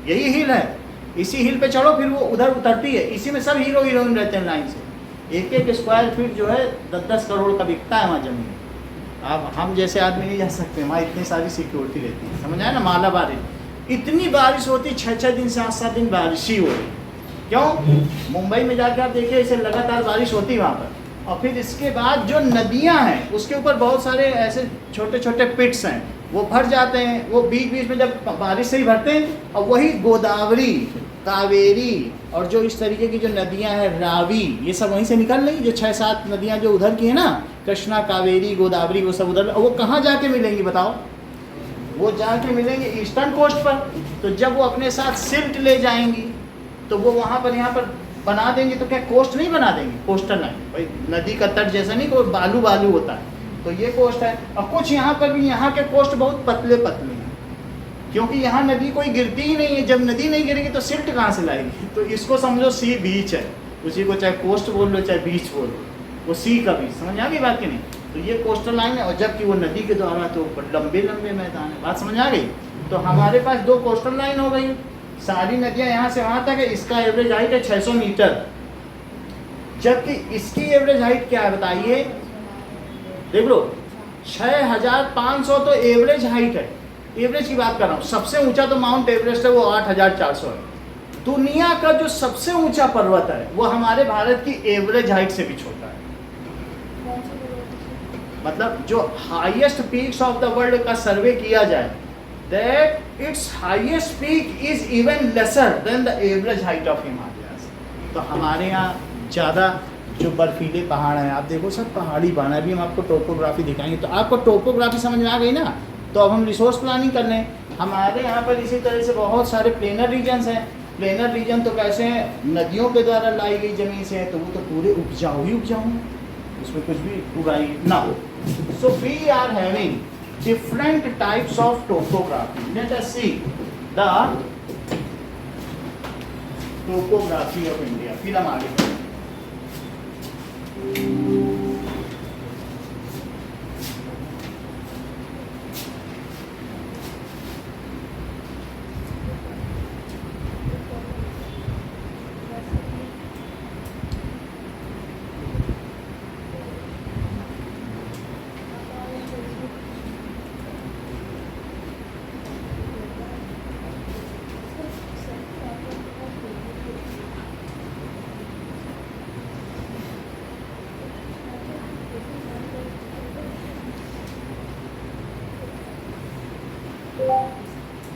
यही हिल है, इसी हिल पे चढ़ो फिर वो उधर उतरती है। इसी में सब हीरो हीरोइन रहते हैं लाइन से, 1-1 स्क्वायर फीट जो है 10-10 करोड़ का बिकता है वहाँ जमीन। अब हम जैसे आदमी नहीं जा सकते, वहाँ इतनी सारी सिक्योरिटी रहती है, समझ आया ना। मालाबार इतनी बारिश होती, 6-6 दिन 7-7 दिन बारिश ही हो रही। क्यों? मुंबई में जाकर आप देखिए, इसे लगातार बारिश होती है वहाँ पर। और फिर इसके बाद जो नदियाँ हैं उसके ऊपर बहुत सारे ऐसे छोटे छोटे पिट्स हैं, वो भर जाते हैं, वो बीच बीच में जब बारिश से ही भरते हैं। और वही गोदावरी, कावेरी और जो इस तरीके की जो नदियां हैं, रावी, ये सब वहीं से निकल रही। जो 6-7 नदियां जो उधर की है ना, कृष्णा, कावेरी, गोदावरी, वो सब उधर। वो कहाँ जाके मिलेंगी बताओ? वो जाके मिलेंगे ईस्टर्न कोस्ट पर। तो जब वो अपने साथ सिल्ट ले जाएंगी तो वो वहाँ पर यहाँ पर बना देंगे। तो क्या कोस्ट नहीं बना देंगे? कोस्टल लाइन भाई, नदी का तट जैसा नहीं, कोई बालू बालू होता है, तो ये कोस्ट है। और कुछ यहाँ पर भी, यहाँ के कोस्ट बहुत पतले पतले हैं, क्योंकि यहाँ नदी कोई गिरती ही नहीं है। जब नदी नहीं गिरेगी तो सिल्ट कहाँ से लाएगी? तो इसको समझो सी बीच है, उसी को चाहे कोस्ट बोल लो चाहे बीच बोल लो, वो सी का बीच। समझ आ गई बात की नहीं? तो ये कोस्टल लाइन है, और जबकि वो नदी के द्वारा तो लंबे लंबे मैदान है। बात समझ आ गई? तो हमारे पास 2 कोस्टल लाइन हो गई, सारी नदियाँ यहाँ से वहाँ तक है। इसका एवरेज हाइट है 600 मीटर, जबकि इसकी एवरेज हाइट क्या है बताइए? देख लो, 6500 तो एवरेज हाइट है। एवरेज की बात कर रहा हूँ, सबसे ऊंचा तो माउंट एवरेस्ट है, वो 8400 है। दुनिया का जो सबसे ऊंचा पर्वत है वो हमारे भारत की एवरेज हाइट से भी छोटा है। मतलब जो highest peaks of the world का सर्वे किया जाए, that it's highest peak is even lesser than the average height of Himalayas. तो हमारे यहाँ ज़्यादा जो बर्फीले पहाड़ हैं, आप देखो सब पहाड़ी पहाड़ है। अभी हम आपको टोपोग्राफी दिखाएंगे, तो आपको टोपोग्राफी समझ में आ गई ना? तो अब हम रिसोर्स प्लानिंग कर लें। हमारे यहाँ पर इसी तरह से बहुत सारे प्लेनर रीजन्स हैं। प्लेनर रीजन तो कैसे हैं? नदियों के द्वारा लाई गई ज़मीन से है, तो वो तो पूरे उपजाऊ ही उपजाऊ हैं, उसमें कुछ भी उगाई ना हो। So we are having different types of topography. Let us see the topography of India. फिर हम आगे बढ़ें।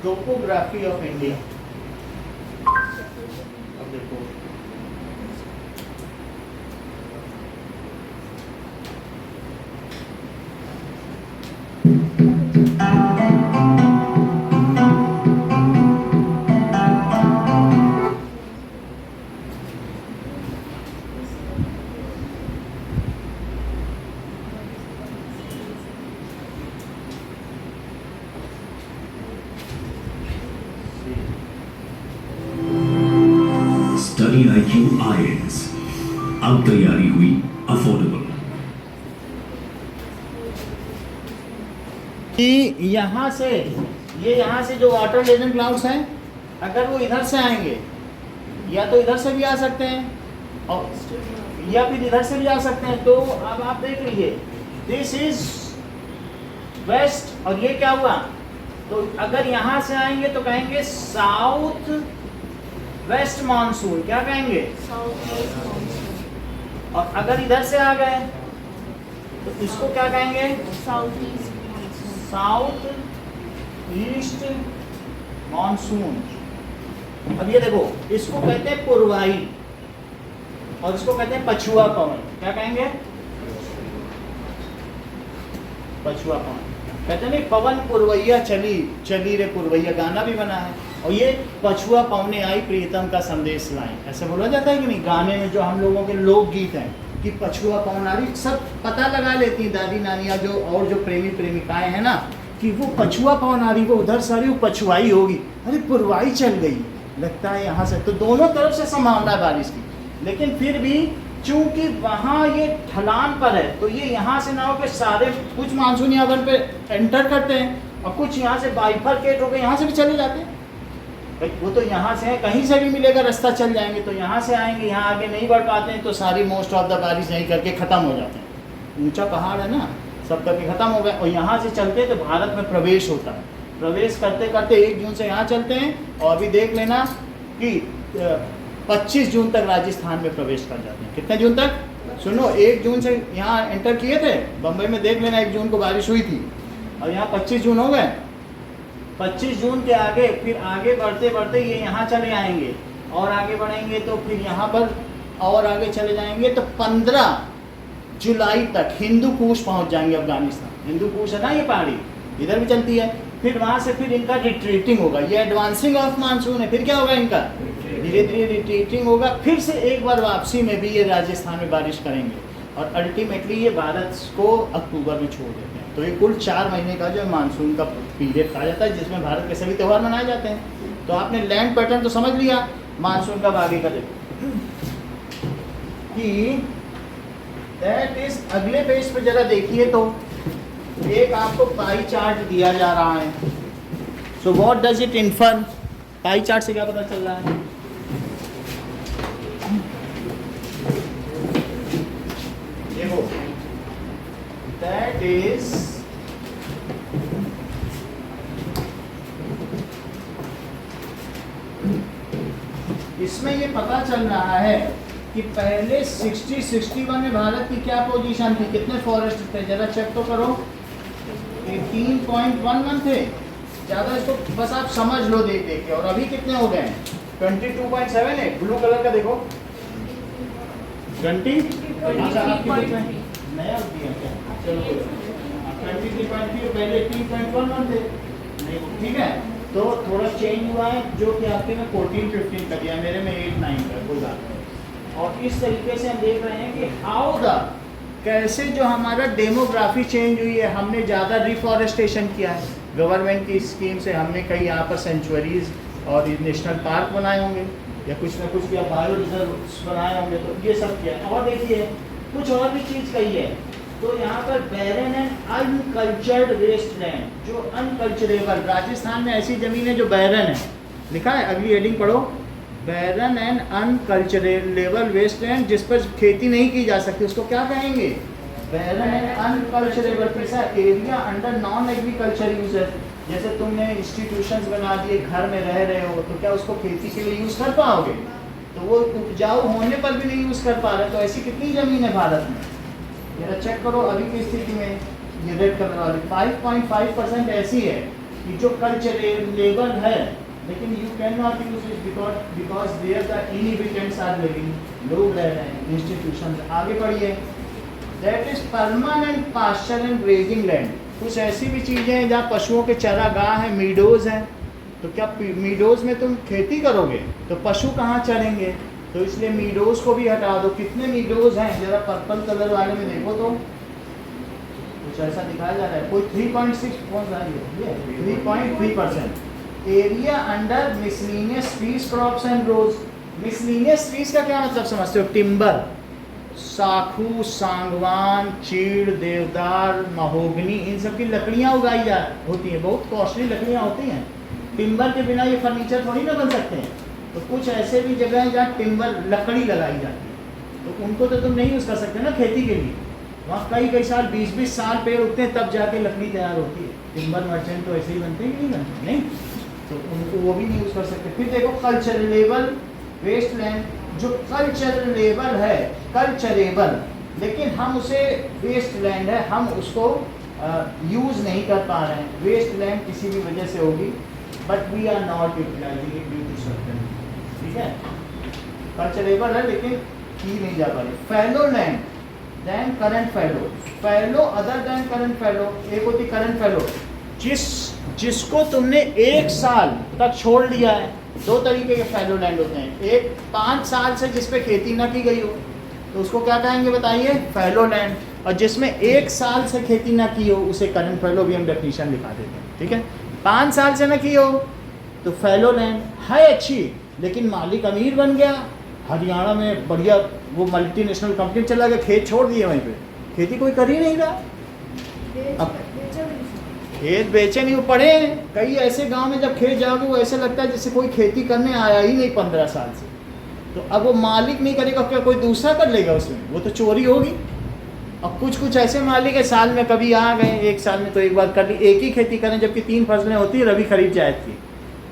Topography of India. अब देखो स्टडी IQ IAS, अब तैयारी हुई अफोर्डेबल। कि यहाँ से यहाँ से जो वाटर लेजन क्लाउड्स हैं, अगर वो इधर से आएंगे या तो इधर से भी आ सकते हैं और या फिर इधर से भी आ सकते हैं। तो अब आप देख लीजिए, दिस इज वेस्ट और ये क्या हुआ, तो अगर यहाँ से आएंगे तो कहेंगे साउथ वेस्ट मानसून, क्या कहेंगे, और अगर इधर से आ गए तो इसको क्या कहेंगे, साउथ ईस्ट मानसून। अब ये देखो, इसको कहते हैं पूर्वाई और इसको कहते हैं पछुआ पवन। क्या कहेंगे, पछुआ पवन। कहते हैं नहीं, पवन पुरवैया चली चली रे पुरवैया, गाना भी बना है। और ये पछुआ पवने आई प्रीतम का संदेश लाई, ऐसे बोला जाता है कि नहीं, गाने में जो हम लोगों के लोकगीत हैं कि पछुआ पवन आ रही, सब पता लगा लेती दादी नानियाँ जो, और जो प्रेमी प्रेमिकाएं हैं ना, कि वो पछुआ पवन आ रही, वो उधर से आ रही, वो पछुआई होगी, अरे पुरवाई चल गई, लगता है यहाँ से। तो दोनों तरफ से संभावना है बारिश की, लेकिन फिर भी चूंकि वहाँ ये ढलान पर है, तो ये यहाँ से ना हो के सारे कुछ मानसून यहाँ पे एंटर करते हैं और कुछ यहाँ से बाइफरकेट होकर यहाँ से भी चले जाते हैं। वो तो यहाँ से है, कहीं से भी मिलेगा रास्ता चल जाएंगे, तो यहाँ से आएंगे, यहाँ आगे नहीं बढ़ पाते हैं, तो सारी मोस्ट ऑफ द बारिश यहीं करके ख़त्म हो जाते हैं। ऊंचा पहाड़ है ना, सब करके ख़त्म हो गए। और यहाँ से चलते तो भारत में प्रवेश होता है, प्रवेश करते करते 1 जून से यहाँ चलते हैं और अभी देख लेना कि 25 जून तक राजस्थान में प्रवेश कर जाते हैं। कितने जून तक, सुनो, 1 जून से यहाँ एंटर किए थे, बम्बई में देख लेना 1 जून को बारिश हुई थी और यहाँ 25 जून हो गए। 25 जून के आगे फिर आगे बढ़ते बढ़ते ये यहाँ चले आएंगे और आगे बढ़ेंगे तो फिर यहाँ पर और आगे चले जाएंगे, तो 15 जुलाई तक हिंदू कुश पहुँच जाएंगे। अफगानिस्तान हिंदू कुश है ना, ये पहाड़ी इधर भी चलती है। फिर वहाँ से फिर इनका रिट्रीटिंग होगा, ये एडवांसिंग ऑफ मानसून है, फिर क्या होगा इनका, धीरे धीरे रिट्रीटिंग होगा, फिर से एक बार वापसी में भी ये राजस्थान में बारिश करेंगे और अल्टीमेटली ये भारत को अक्टूबर में छोड़ देते हैं। तो ये कुल 4 महीने का जो मानसून का पीरियड कहा जाता है, जिसमें भारत के सभी त्यौहार मनाए जाते हैं। तो आपने लैंड पैटर्न तो समझ लिया, मानसून का आगे का देखो कि दैट इज। अगले पेज पे जरा देखिए, तो एक आपको पाई चार्ट दिया जा रहा है। So what does it infer, pie chart से क्या पता चल रहा है, देखो दैट इज इसमें ये पता चल रहा है कि पहले 60-61 में भारत की क्या पोजीशन थी, कितने फॉरेस्ट थे, जरा चेक तो करो, 18.11 थे ज़्यादा। इसको बस आप समझ लो देख देख के। और अभी कितने हो गए हैं, 22.7 है। ब्लू कलर का देखो 20, अच्छा आपकी बुक में नया दिया क्या, चलो 23.3, पहले 18.11 थे, नहीं ठीक है। तो थोड़ा चेंज हुआ है, जो कि आपके में 14-15 का दिया, मेरे में 8-9 का, कोई बात नहीं। और इस तरीके से हम देख रहे हैं कि हाउ द, कैसे जो हमारा डेमोग्राफी चेंज हुई है, हमने ज़्यादा रिफॉरेस्टेशन किया है, गवर्नमेंट की स्कीम से हमने कई यहाँ पर सेंचुरीज और नेशनल पार्क बनाए होंगे या कुछ ना कुछ किया, बायो रिजर्व बनाए होंगे, तो ये सब किया। और देखिए कुछ और भी चीज़ कही है, तो यहाँ पर बैरन एंड अनकल्चर्ड वेस्ट लैंड, जो अनकल्चरेबल, राजस्थान में ऐसी ज़मीन है जो बैरन है, लिखा है, अगली हेडिंग पढ़ो, बैरन एंड अनकल्चरेबल वेस्ट लैंड, जिस पर खेती नहीं की जा सकती, उसको क्या कहेंगे, बैरन एंड अनकल्चरेबल। कैसा area under non agriculture use है, जैसे तुमने इंस्टीट्यूशंस बना दिए, घर में रह रहे हो, तो क्या उसको खेती के लिए यूज़ कर पाओगे, तो वो उपजाऊ होने पर भी नहीं यूज़ कर पा रहे। तो ऐसी कितनी ज़मीन है भारत में, जरा चेक करो अभी की स्थिति में, ये रेड कलर वाली 5.5% ऐसी है कि जो कल्चरेबल है, लेकिन you can not use it because there the inhabitants are living, लोग रह रहे हैं, इंस्टीट्यूशन। आगे पढ़िए। That is permanent pasture and grazing land. कुछ ऐसी भी चीज़ें हैं जहाँ पशुओं के चरागाह हैं, मीडोज हैं। तो क्या मीडोज में तुम खेती करोगे तो पशु कहाँ चरेंगे? तो इसलिए मीडोज को भी हटा दो। कितने मीडोज हैं जरा पर्पल कलर वाले में देखो तो कुछ ऐसा दिखाया जा रहा है। कोई 3.6 कौन सा है? 3.3% area under miscellaneous trees, crops and groves. Miscellaneous trees का क्या मतलब समझते हो? टिम्बर, साखू, सांगवान, चीड़, देवदार, महोगनी, इन सब की लकड़ियाँ उगाई जा होती हैं। बहुत कॉस्टली लकड़ियाँ होती हैं। टिम्बर के बिना ये फर्नीचर थोड़ी ना बन सकते हैं। तो कुछ ऐसे भी जगह हैं जहाँ टिम्बर लकड़ी लगाई जाती है, तो उनको तो तुम नहीं यूज़ कर सकते ना खेती के लिए। वहाँ कई साल 20-20 साल पेड़ उगते हैं, तब जाके लकड़ी तैयार होती है। टिम्बर मर्चेंट तो ऐसे ही बनते हैं कि नहीं बनते? नहीं, तो उनको वो भी नहीं यूज़ कर सकते। फिर देखो कल्चरेबल वेस्ट लैंड, जो कल्चरेबल है, कल्चरेबल, लेकिन हम उसे वेस्ट लैंड है, हम उसको यूज़ नहीं कर पा रहे हैं। वेस्ट लैंड किसी भी वजह से होगी, but we are not utilising it due to certain, ठीक है। कल्चरेबल है लेकिन की नहीं जा पा रही। Fallow land then current fallow, fallow other than current fallow. एक होती करंट फैलो, जिसको तुमने 1 साल तक छोड़ दिया है। 2 तरीके के फैलो लैंड होते हैं। एक 5 साल से जिस पे खेती ना की गई हो तो उसको क्या कहेंगे बताइए? Fallow land. और जिसमें 1 साल से खेती ना की हो उसे करंट फैलो भी हम डेफिनेशन लिखा देते हैं, ठीक है। 5 साल से ना की हो तो फैलो लैंड है अच्छी, लेकिन मालिक अमीर बन गया, हरियाणा में बढ़िया वो मल्टीनेशनल कंपनी चला गया, खेत छोड़ दिए वहीं पे, खेती कोई कर ही नहीं रहा। अब खेत बेचे नहीं, वो पड़े हैं। कई ऐसे गांव में जब खेत जाओगे वो ऐसे लगता है जैसे कोई खेती करने आया ही नहीं 15 साल से। तो अब वो मालिक नहीं करेगा, क्या कोई दूसरा कर लेगा उसमें? वो तो चोरी होगी। और कुछ ऐसे मालिक है साल में कभी आ गए, 1 साल में तो एक बार कर ली, एक ही खेती करें, जबकि 3 फसलें होती है, रबी खरीफ जायद की।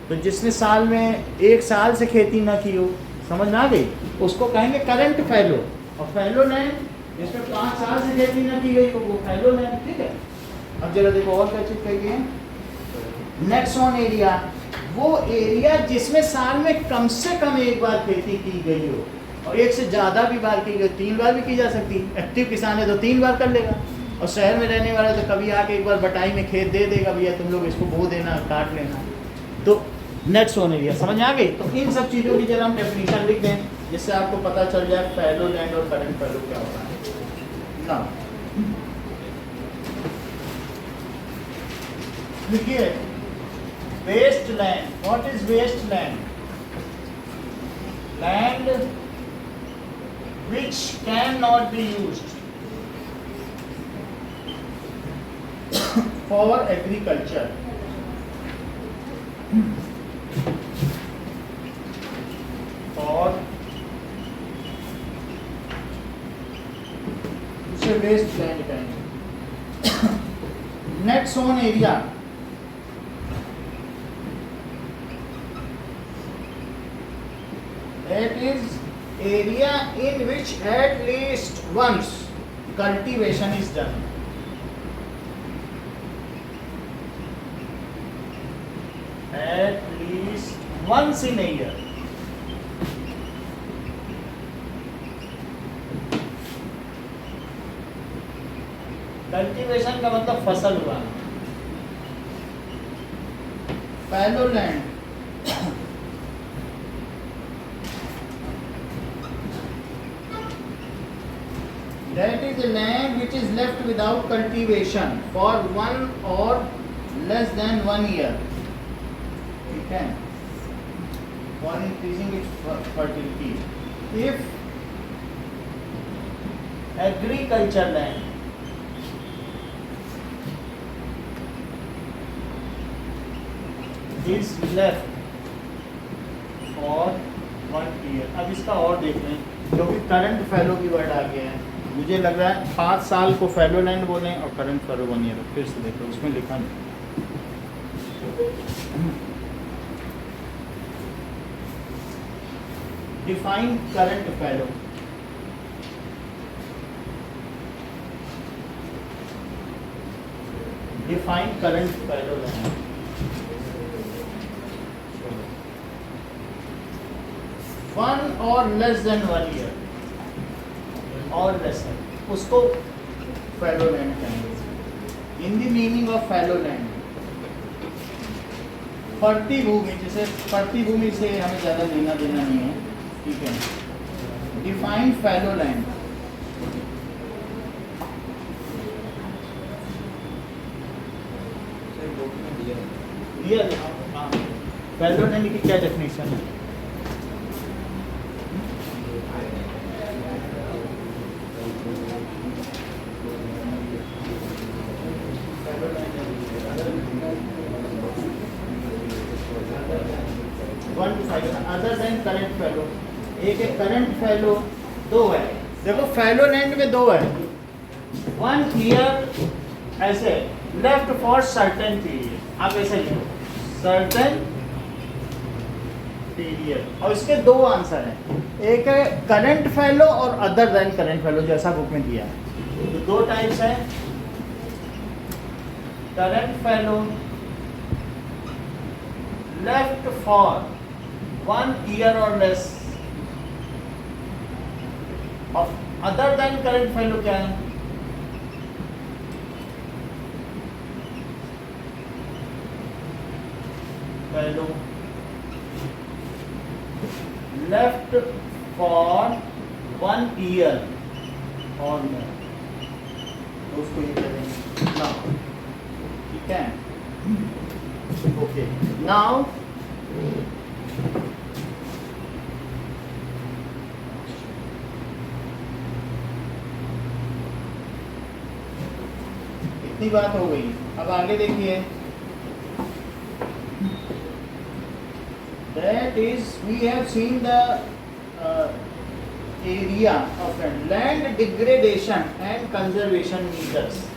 तो जिसने साल में 1 साल से खेती ना की हो, समझ में आ गई, उसको कहेंगे करंट फैलो। और फैलो लैंड जिसमें 5 साल से खेती ना की गई हो वो फैलो लैंड, ठीक है। अब जरा देखो और क्या चीज कही है। नेक्स्ट ऑन एरिया, वो एरिया जिसमें साल में कम से कम 1 बार खेती की गई हो, और 1 से ज़्यादा भी बार की गई, 3 बार भी की जा सकती है। एक्टिव किसान है तो 3 बार कर लेगा, और शहर में रहने वाला तो कभी आके 1 बार बटाई में खेत दे देगा, भैया तुम लोग इसको बो देना, काट लेना। तो नेक्स्ट ऑन एरिया समझ आ गई। तो इन सब चीज़ों की जरा हम डेफिनेशन लिख दें, जिससे आपको पता चल जाए फैलो लैंड और करंट फैलो क्या होता है ना। देखिए waste land, what is waste land? Land which cannot be used for agriculture, और उसे वेस्ट लैंड कहेंगे। Next on area, that is area in which at least once cultivation is done. At least once in a year. Cultivation का मतलब फसल उगाना। Fallow land that is a land which is left without cultivation for 1 or less than 1 year, ठीक है, for increasing its fertility. If agriculture land is left for 1 year, अब इसका और देख लें, क्योंकि करंट फैलो की वर्ड आ गया है, मुझे लग रहा है 5 साल को फैलो लैंड बोलें और करंट फैलो 1 ईयर। फिर से देखो उसमें लिखा नहीं, define current fallow. Define current fallow land. 1 or less than 1 year और लेस है, उसको फैलो लैंड कहेंगे। In the meaning of fallow land, पड़ती भूमि, जैसे पड़ती भूमि से हमें ज़्यादा लेना देना नहीं है, ठीक है। डिफाइन फैलो लैंड, दिया फैलो लैंड की क्या डेफिनेशन है? अदर देन करंट फैलो, एक है करंट फैलो, दो है। देखो फैलो लैंड में दो है, 1 ईयर ऐसे लेफ्ट फॉर सर्टेन पीरियड, आप ऐसे लिखो सर्टेन पीरियड, और इसके दो आंसर हैं, एक है करंट फैलो और अदर देन करंट फैलो, जैसा बुक में दिया है। तो दो टाइप्स हैं, current fallow left for 1 year or less, और अदर देन करंट फैलो क्या है? फैलो left for 1 year or more, तो उसको ये करेंगे ना, ठीक है। ओके, नाउ इतनी बात हो गई, अब आगे देखिए। That is, we have seen the area of land degradation and conservation measures.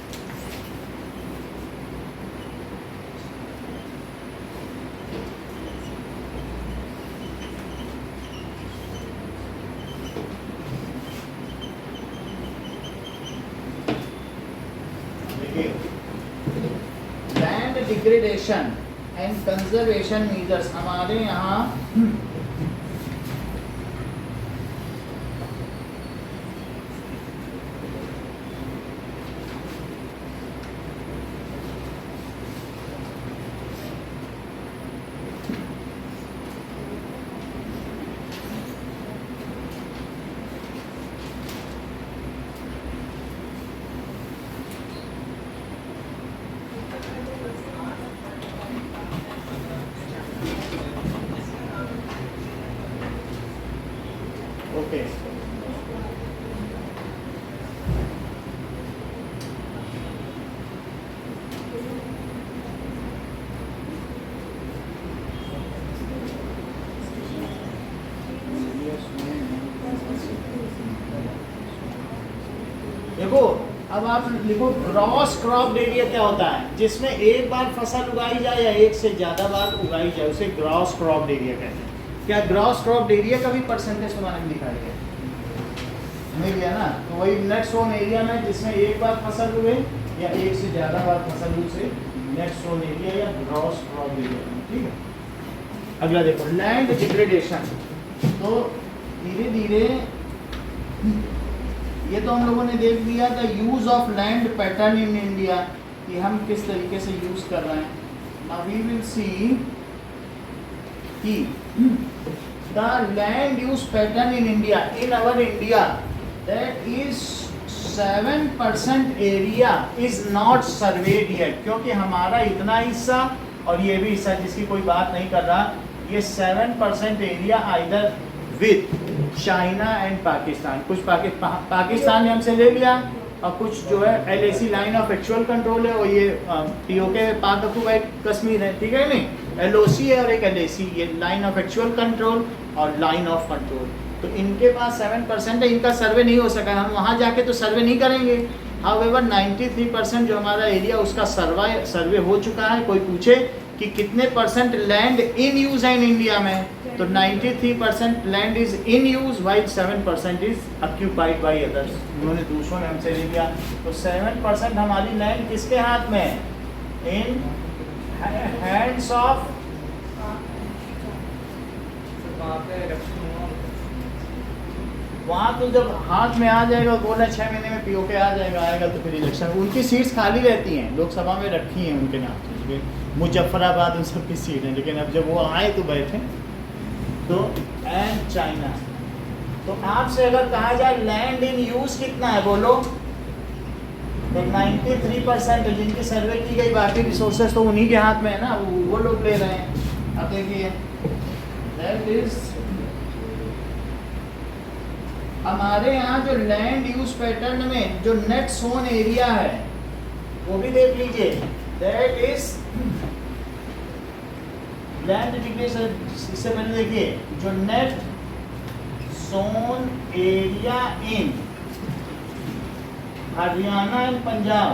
Land degradation and conservation measures हमारे यहाँ ओके देखो, अब आप लिखो ग्रॉस क्रॉप एरिया क्या होता है, जिसमें एक बार फसल उगाई जाए या एक से ज़्यादा बार उगाई जाए, उसे ग्रॉस क्रॉप एरिया कहते हैं। क्या ग्रॉस क्रॉप एरिया का भी परसेंटेज तुम्हारे में दिखाया गया? नहीं गया ना, तो वही नेट सोन एरिया में जिसमें एक बार फसल हुए या एक से ज़्यादा बार फसल हुई से नेट सोन एरिया या ग्रॉस क्रॉप एरिया, ठीक है। अगला देखो लैंड डिग्रेडेशन, तो धीरे धीरे ये तो हम लोगों ने देख लिया था use of land pattern in India, कि हम किस तरीके से यूज कर रहे हैं। नाउ वी विल सी कि the land use pattern in India, in our India, that is 7% area is not surveyed yet, क्योंकि हमारा इतना हिस्सा और ये भी हिस्सा जिसकी कोई बात नहीं कर रहा, ये 7% area either with China and Pakistan, कुछ पाकिस्तान ने हमसे ले लिया और कुछ जो है LAC line of actual control है, और ये POK पाक ऑक्युपाइड कश्मीर है, ठीक है नहीं, LOC है और एक LAC, ये लाइन ऑफ एक्चुअल कंट्रोल और लाइन ऑफ कंट्रोल। तो इनके पास 7% है, इनका सर्वे नहीं हो सका, हम वहाँ जाके तो सर्वे नहीं करेंगे। हाउएवर 93% जो हमारा एरिया उसका सर्वे हो चुका है। कोई पूछे कि कितने परसेंट लैंड इन यूज है इन इंडिया में, तो 93% land is in use while 7% is occupied by others, उन्होंने दूसरों ने हमसे ले लिया। तो 7% हमारी लैंड किसके हाथ में है? इन हैंड्स ऑफ वहाँ तो जब हाथ में आ जाएगा बोला 6 महीने में पीओके आ जाएगा, आएगा तो फिर इलेक्शन, उनकी सीट्स खाली रहती हैं, लोकसभा में रखी हैं उनके नाम से, लेकिन मुजफ्फराबाद उन सब की सीट है, लेकिन अब जब वो आए तो बैठे। तो एंड चाइना, तो आपसे अगर कहा जाए लैंड इन यूज कितना है बोलो, तो 93% जिनकी सर्वे की गई, बाकी रिसोर्सेज तो उन्हीं के हाथ में है ना, वो लोग ले रहे हैं। अब देखिए दैट इज हमारे यहाँ जो लैंड यूज पैटर्न में जो नेट सोन एरिया है वो भी देख लीजिए, दैट इज लैंड डिग्रेशन। इससे पहले देखिए जो net sown area in Haryana and Punjab,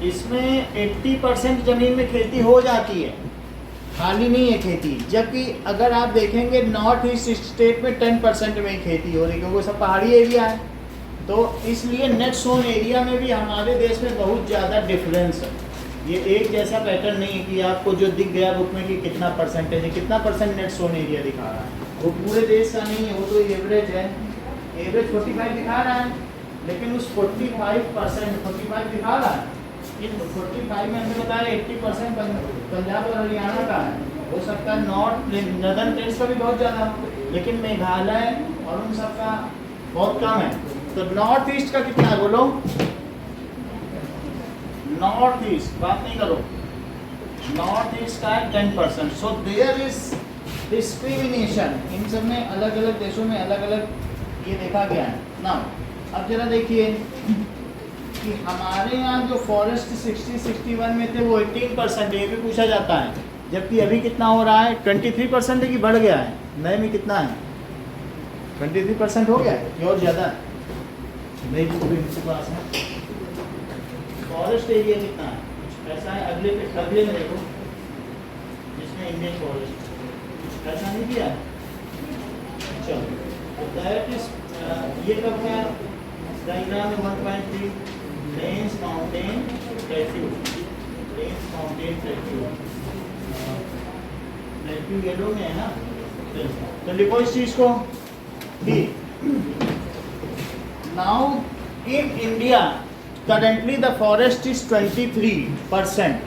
इसमें 80% जमीन में खेती हो जाती है, खाली नहीं है खेती। जबकि अगर आप देखेंगे नॉर्थ ईस्ट स्टेट में 10% में ही खेती हो रही, क्योंकि सब पहाड़ी एरिया है। तो इसलिए नेट सोन एरिया में भी हमारे देश में बहुत ज़्यादा डिफरेंस है। ये एक जैसा पैटर्न नहीं है कि आपको जो दिख गया बुक में कि कितना परसेंटेज है, कितना परसेंट नेट सोन एरिया दिखा रहा है, वो पूरे देश का नहीं है, वो तो एवरेज है। एवरेज 45 दिखा रहा है, लेकिन उस 45% दिखा रहा है, इन 45 में हमने बताया 80% पंजाब और हरियाणा का है। हो सकता है नॉर्दर्न प्लेन्स का भी बहुत ज़्यादा, लेकिन मेघालय और उन सब का बहुत कम है। तो नॉर्थ ईस्ट का कितना है बोलो, नॉर्थ ईस्ट बात नहीं करो, नॉर्थ ईस्ट का है 10%। सो देयर इज डिस्क्रिमिनेशन, इन सब में अलग अलग देशों में अलग अलग ये देखा गया है ना। अब जरा देखिए कि हमारे यहाँ जो फॉरेस्ट 60-61 में थे वो 18%, ये भी पूछा जाता है, जबकि अभी कितना हो रहा है 23% है कि बढ़ गया है, नए में कितना है 23% हो गया है कि और ज़्यादा नई बुक भी इनके पास है। फॉरेस्ट एरिया कितना है कुछ ऐसा है, अगले में देखो जिसमें इंडियन फॉरेस्ट ऐसा नहीं किया। चलो तो दैट इज ये कब है डायग्राम में 1.3 plains mountain plateau, plains mountain plateau, plateau yellow में है ना। तो लिखो इस चीज को भी। Now in India currently the forest is 23%,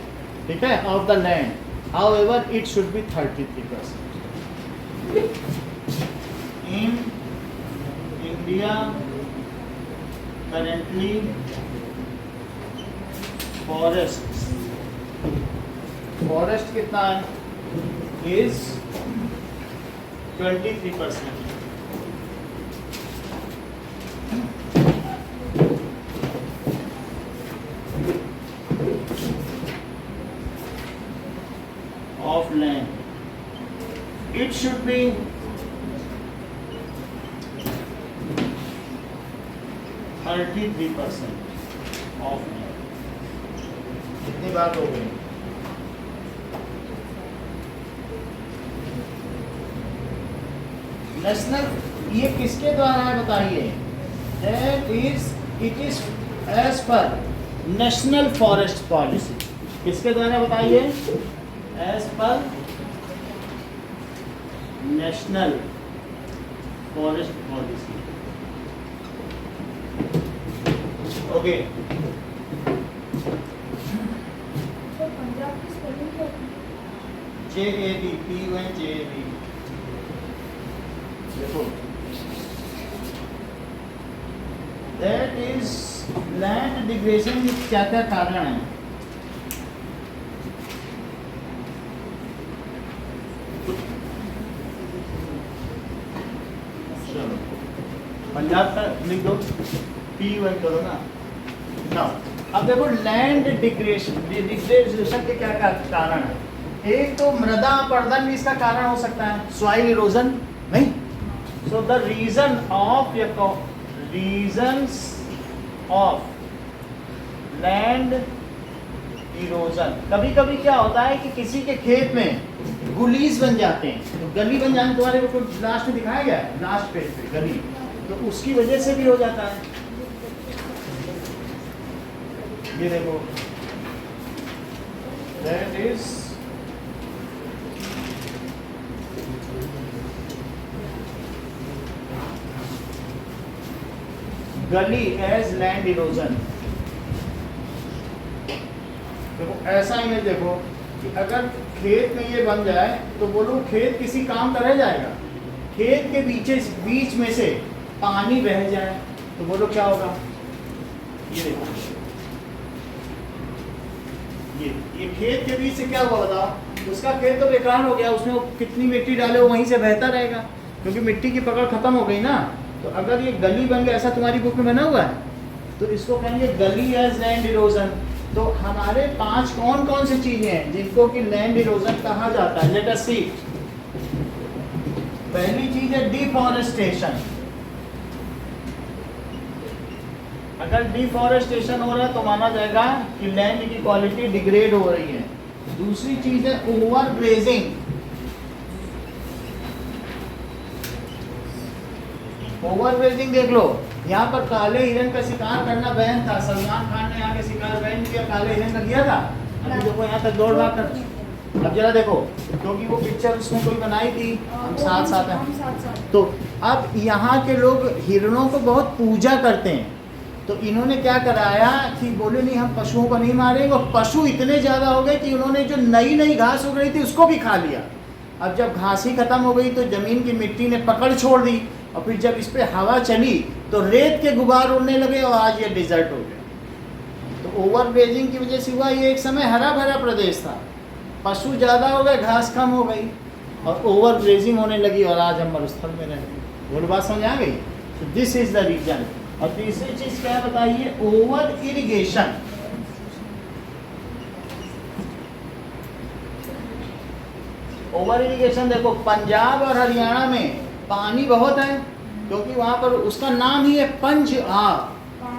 ठीक है, of the land. However, it should be 33%. In India, currently forest कितना है? Is 23%. Of land, it should be 33% of land. कितनी बात हो गई? नेशनल, ये किसके द्वारा है बताइए? That is, it is as per national forest policy. किसके द्वारा बताइए? As per national forest policy. Okay. तो पंजाब की स्पेलिंग क्या है? JAB, PUNJAB। देखो, that is land degradation के क्या क्या कारण है? पंजाब का लिख दो, P1 करो ना। अब देखो लैंड डिग्रेडेशन के क्या क्या कारण है? एक तो मृदा अपरदन भी इसका कारण हो सकता है, सॉइल इरोजन नहीं। So the reasons of land erosion, कभी कभी क्या होता है कि किसी के खेत में गुलीज बन जाते हैं, तो गली बन जाने, तुम्हारे को लास्ट में दिखाया गया है, लास्ट पेज पे गली, तो उसकी वजह से भी हो जाता है। ये देखो, दैट इज गली एज लैंड इरोजन। देखो ऐसा इमेज देखो कि अगर खेत में ये बन जाए तो बोलो खेत किसी काम का रह जाएगा। खेत के बीच में से पानी बह जाए तो बोलो क्या होगा। ये देखो ये खेत के बीच से क्या हुआ बताओ। उसका खेत तो बेकार हो गया, उसमें वो कितनी मिट्टी डाले वो वहीं से बहता रहेगा क्योंकि मिट्टी की पकड़ खत्म हो गई ना। तो अगर ये गली बन गया, ऐसा तुम्हारी बुक में बना हुआ है, तो इसको कहेंगे गली एज लैंड इरोजन। तो हमारे 5 कौन कौन सी चीजें हैं जिनको कि लैंड इरोजन कहा जाता है। लेट अस सी। पहली चीज है डिफॉरेस्टेशन। अगर डिफॉरेस्टेशन हो रहा है तो माना जाएगा कि लैंड की क्वालिटी डिग्रेड हो रही है। दूसरी चीज है ओवर ग्रेजिंग। ओवर ग्रेजिंग देख लो, यहाँ पर काले हिरन का शिकार करना बैन था। सलमान खान ने यहाँ के शिकार बैन किया, काले हिरन का किया था। अभी देखो यहाँ तक दौड़ भाग कर। अब जरा देखो क्योंकि वो पिक्चर उसमें कोई बनाई थी, हम साथ साथ हैं। तो अब यहाँ के लोग हिरणों को बहुत पूजा करते हैं। तो इन्होंने क्या कराया कि बोले नहीं हम पशुओं को नहीं मारेंगे। और पशु इतने ज़्यादा हो गए कि उन्होंने जो नई नई घास उग रही थी उसको भी खा लिया। अब जब घास ही खत्म हो गई तो ज़मीन की मिट्टी ने पकड़ छोड़ दी और फिर जब इस पर हवा चली तो रेत के गुबार उड़ने लगे और आज ये डिजर्ट हो गया। तो ओवर ग्रेजिंग की वजह से हुआ, ये एक समय हरा भरा प्रदेश था, पशु ज़्यादा हो गए, घास कम हो गई और ओवर ग्रेजिंग होने लगी और आज हम मरुस्थल में रह गए। बोलो बात समझ आ गई। तो दिस इज द रीजन। और तीसरी चीज क्या बताइए, ओवर इरिगेशन। ओवर इरिगेशन देखो पंजाब और हरियाणा में पानी बहुत है क्योंकि वहां पर उसका नाम ही है पंजाब।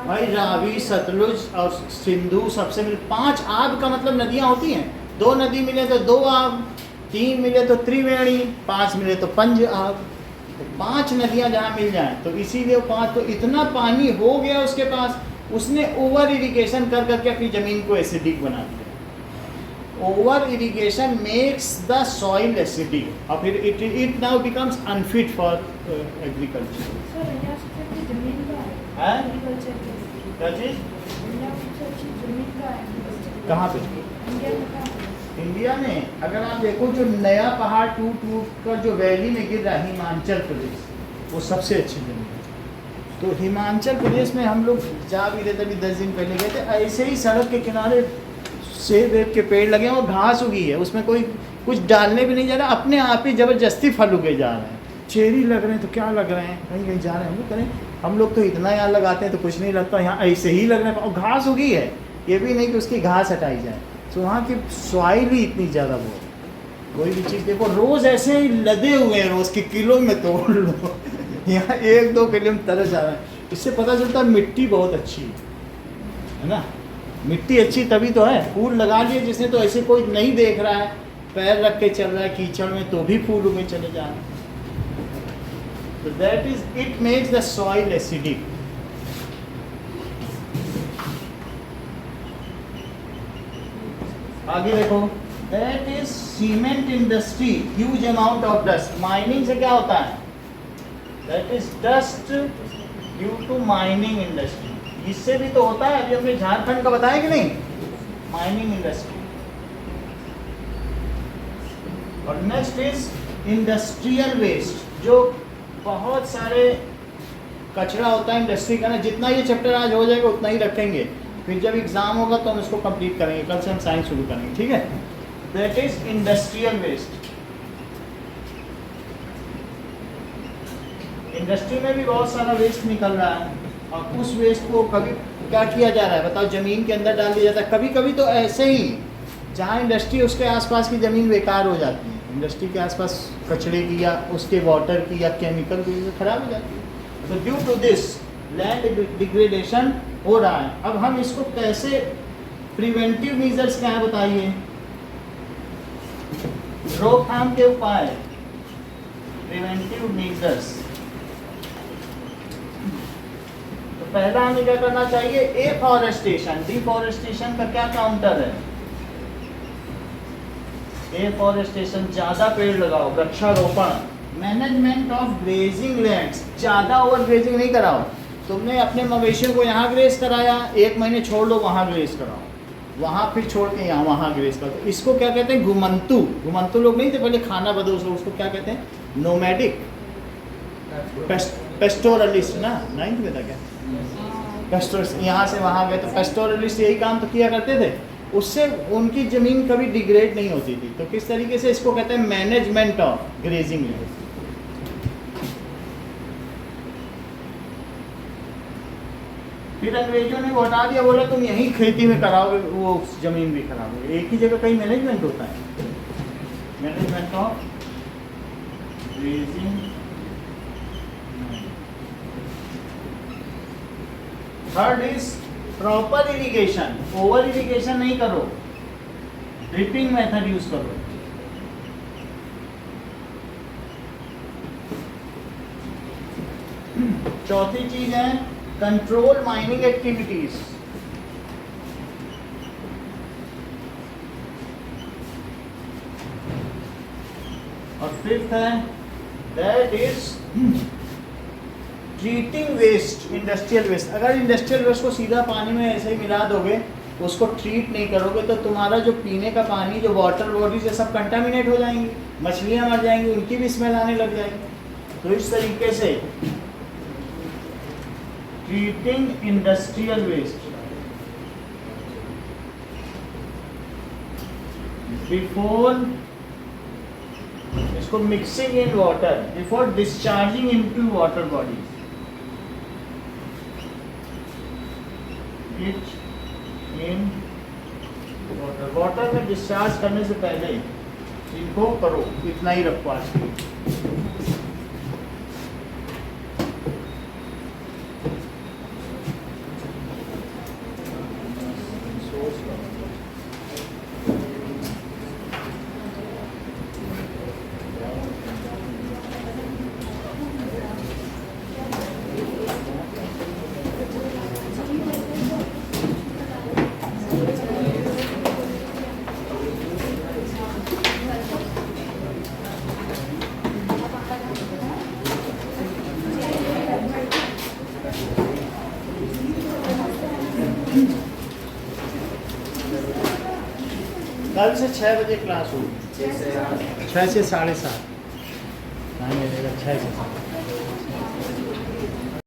भाई रावी, सतलुज और सिंधु सबसे मिल 5 आब का मतलब नदियां होती हैं। 2 नदी मिले तो 2 आब, 3 मिले तो त्रिवेणी, 5 मिले तो पंजाब। तो 5 नदियां जहाँ मिल जाएं तो इसीलिए वो 5। तो इतना पानी हो गया उसके पास, उसने ओवर इरिगेशन कर करके अपनी ज़मीन को एसिडिक बना दिया। Over irrigation makes the soil acidic और फिर it now becomes unfit for agriculture. Sir India सबसे अच्छी जमीन का है एग्रीकल्चर के लिए। क्या चीज़? इंडिया सबसे अच्छी जमीन का है एग्रीकल्चर। कहाँ पे? इंडिया में कहाँ है? इंडिया में अगर आप देखो जो नया पहाड़ टूट कर जो वैली में गिर रहा है हिमाचल प्रदेश, वो सबसे अच्छी जमीन है। तो हिमाचल प्रदेश में हम लोग जा भी रहे थे, अभी 10 दिन पहले गए थे। ऐसे ही सड़क के किनारे सेब वेब के पेड़ लगे हैं और घास उगी है, उसमें कोई कुछ डालने भी नहीं जा रहा, अपने आप ही ज़बरदस्ती फल उगे जा रहे हैं। चेरी लग रहे हैं तो क्या लग रहे हैं, कहीं कहीं जा रहे हैं। हम लोग करें, हम लोग तो इतना यहाँ लगाते हैं तो कुछ नहीं लगता, यहाँ ऐसे ही लग रहे हैं। और घास उगी है, ये भी नहीं कि उसकी घास हटाई जाए। तो वहाँ की सॉइल ही इतनी ज़्यादा वो है। कोई भी चीज़ देखो रोज़ ऐसे ही लदे हुए हैं, रोज़ के किलो में तोड़ लो यहाँ 1-2 किलो में तरस जा रहा है। इससे पता चलता है मिट्टी बहुत अच्छी है ना। मिट्टी अच्छी तभी तो है। फूल लगा लिए जिसने तो ऐसे कोई नहीं देख रहा है, पैर रख के चल रहा है कीचड़ में तो भी फूल उगे चले जा रहे हैं। तो that is it makes the soil acidic. आगे देखो, that is cement industry, huge amount of dust. Mining से क्या होता है? That is dust due to mining industry. इससे भी तो होता है, अभी हमने झारखंड का बताया कि नहीं, माइनिंग इंडस्ट्री। और नेक्स्ट इज इंडस्ट्रियल वेस्ट, जो बहुत सारे कचरा होता है इंडस्ट्री का ना। जितना ये चैप्टर आज हो जाएगा उतना ही रखेंगे, फिर जब एग्जाम होगा तो हम इसको कंप्लीट करेंगे। कल से हम साइंस शुरू करेंगे, ठीक है। That is industrial waste. Industry में भी बहुत सारा वेस्ट निकल रहा है और उस वेस्ट को कभी क्या किया जा रहा है बताओ, ज़मीन के अंदर डाल दिया जाता है। कभी कभी तो ऐसे ही जहाँ इंडस्ट्री उसके आसपास की ज़मीन बेकार हो जाती है, इंडस्ट्री के आसपास कचरे की या उसके वाटर की या केमिकल की वजह से खराब हो जाती है। तो due to this land degradation हो रहा है। अब हम इसको कैसे, प्रिवेंटिव मेजर्स क्या है बताइए, रोकथाम के उपाय, प्रिवेंटिव मेजर्स। पहला हमें क्या करना चाहिए, एफॉरेस्टेशन। डिफॉरेस्टेशन का क्या काउंटर है? एफॉरेस्टेशन, ज्यादा पेड़ लगाओ, वृक्षारोपण। मैनेजमेंट ऑफ ग्रेजिंग लैंड्स, ज्यादा ओवर ग्रेजिंग नहीं कराओ। तुमने अपने मवेशियों को यहाँ ग्रेस कराया, 1 महीने छोड़ दो, वहाँ ग्रेस कराओ, वहाँ फिर छोड़ के यहाँ वहाँ ग्रेस करो। तो इसको क्या कहते हैं? घुमंतु। घुमंतु लोग नहीं थे पहले, खाना बदोश लोग, उसको क्या कहते हैं? नोमैडिक, पेस्टोरलिस्ट ना, 9th में था क्या? पेस्टोरलिस्ट, यहाँ से वहाँ गए तो पेस्टोरलिस्ट यही काम तो किया करते थे, उससे उनकी ज़मीन कभी डिग्रेड नहीं होती थी। तो किस तरीके से इसको कहते हैं? Management of grazing land. फिर अंग्रेजों ने वो हटा दिया, बोला तुम यहीं खेती में कराओगे, वो ज़मीन भी खराब होगी। एक ही जगह कहीं मैनेजमेंट होता है, management of grazing. Third is proper irrigation. Over irrigation नहीं करो, ड्रिपिंग मेथड यूज करो। चौथी चीज है कंट्रोल माइनिंग एक्टिविटीज। और फिफ्थ है that is treating waste, industrial waste. अगर इंडस्ट्रियल वेस्ट को सीधा पानी में ऐसे ही मिला दोगे, उसको ट्रीट नहीं करोगे, तो तुम्हारा जो पीने का पानी, जो वाटर बॉडीज है, सब कंटामिनेट हो जाएंगी, मछलियाँ मर जाएंगी, उनकी भी स्मेल आने लग जाएगी। तो इस तरीके से ट्रीटिंग इंडस्ट्रियल वेस्ट बिफोर, इसको mixing in water, before discharging into water bodies, in water, water में डिस्चार्ज करने से पहले इनको करो। इतना ही रखो आज के लिए। कल से 6 बजे क्लास होगी, 6 से 7:30। हाँ, 6 से 7।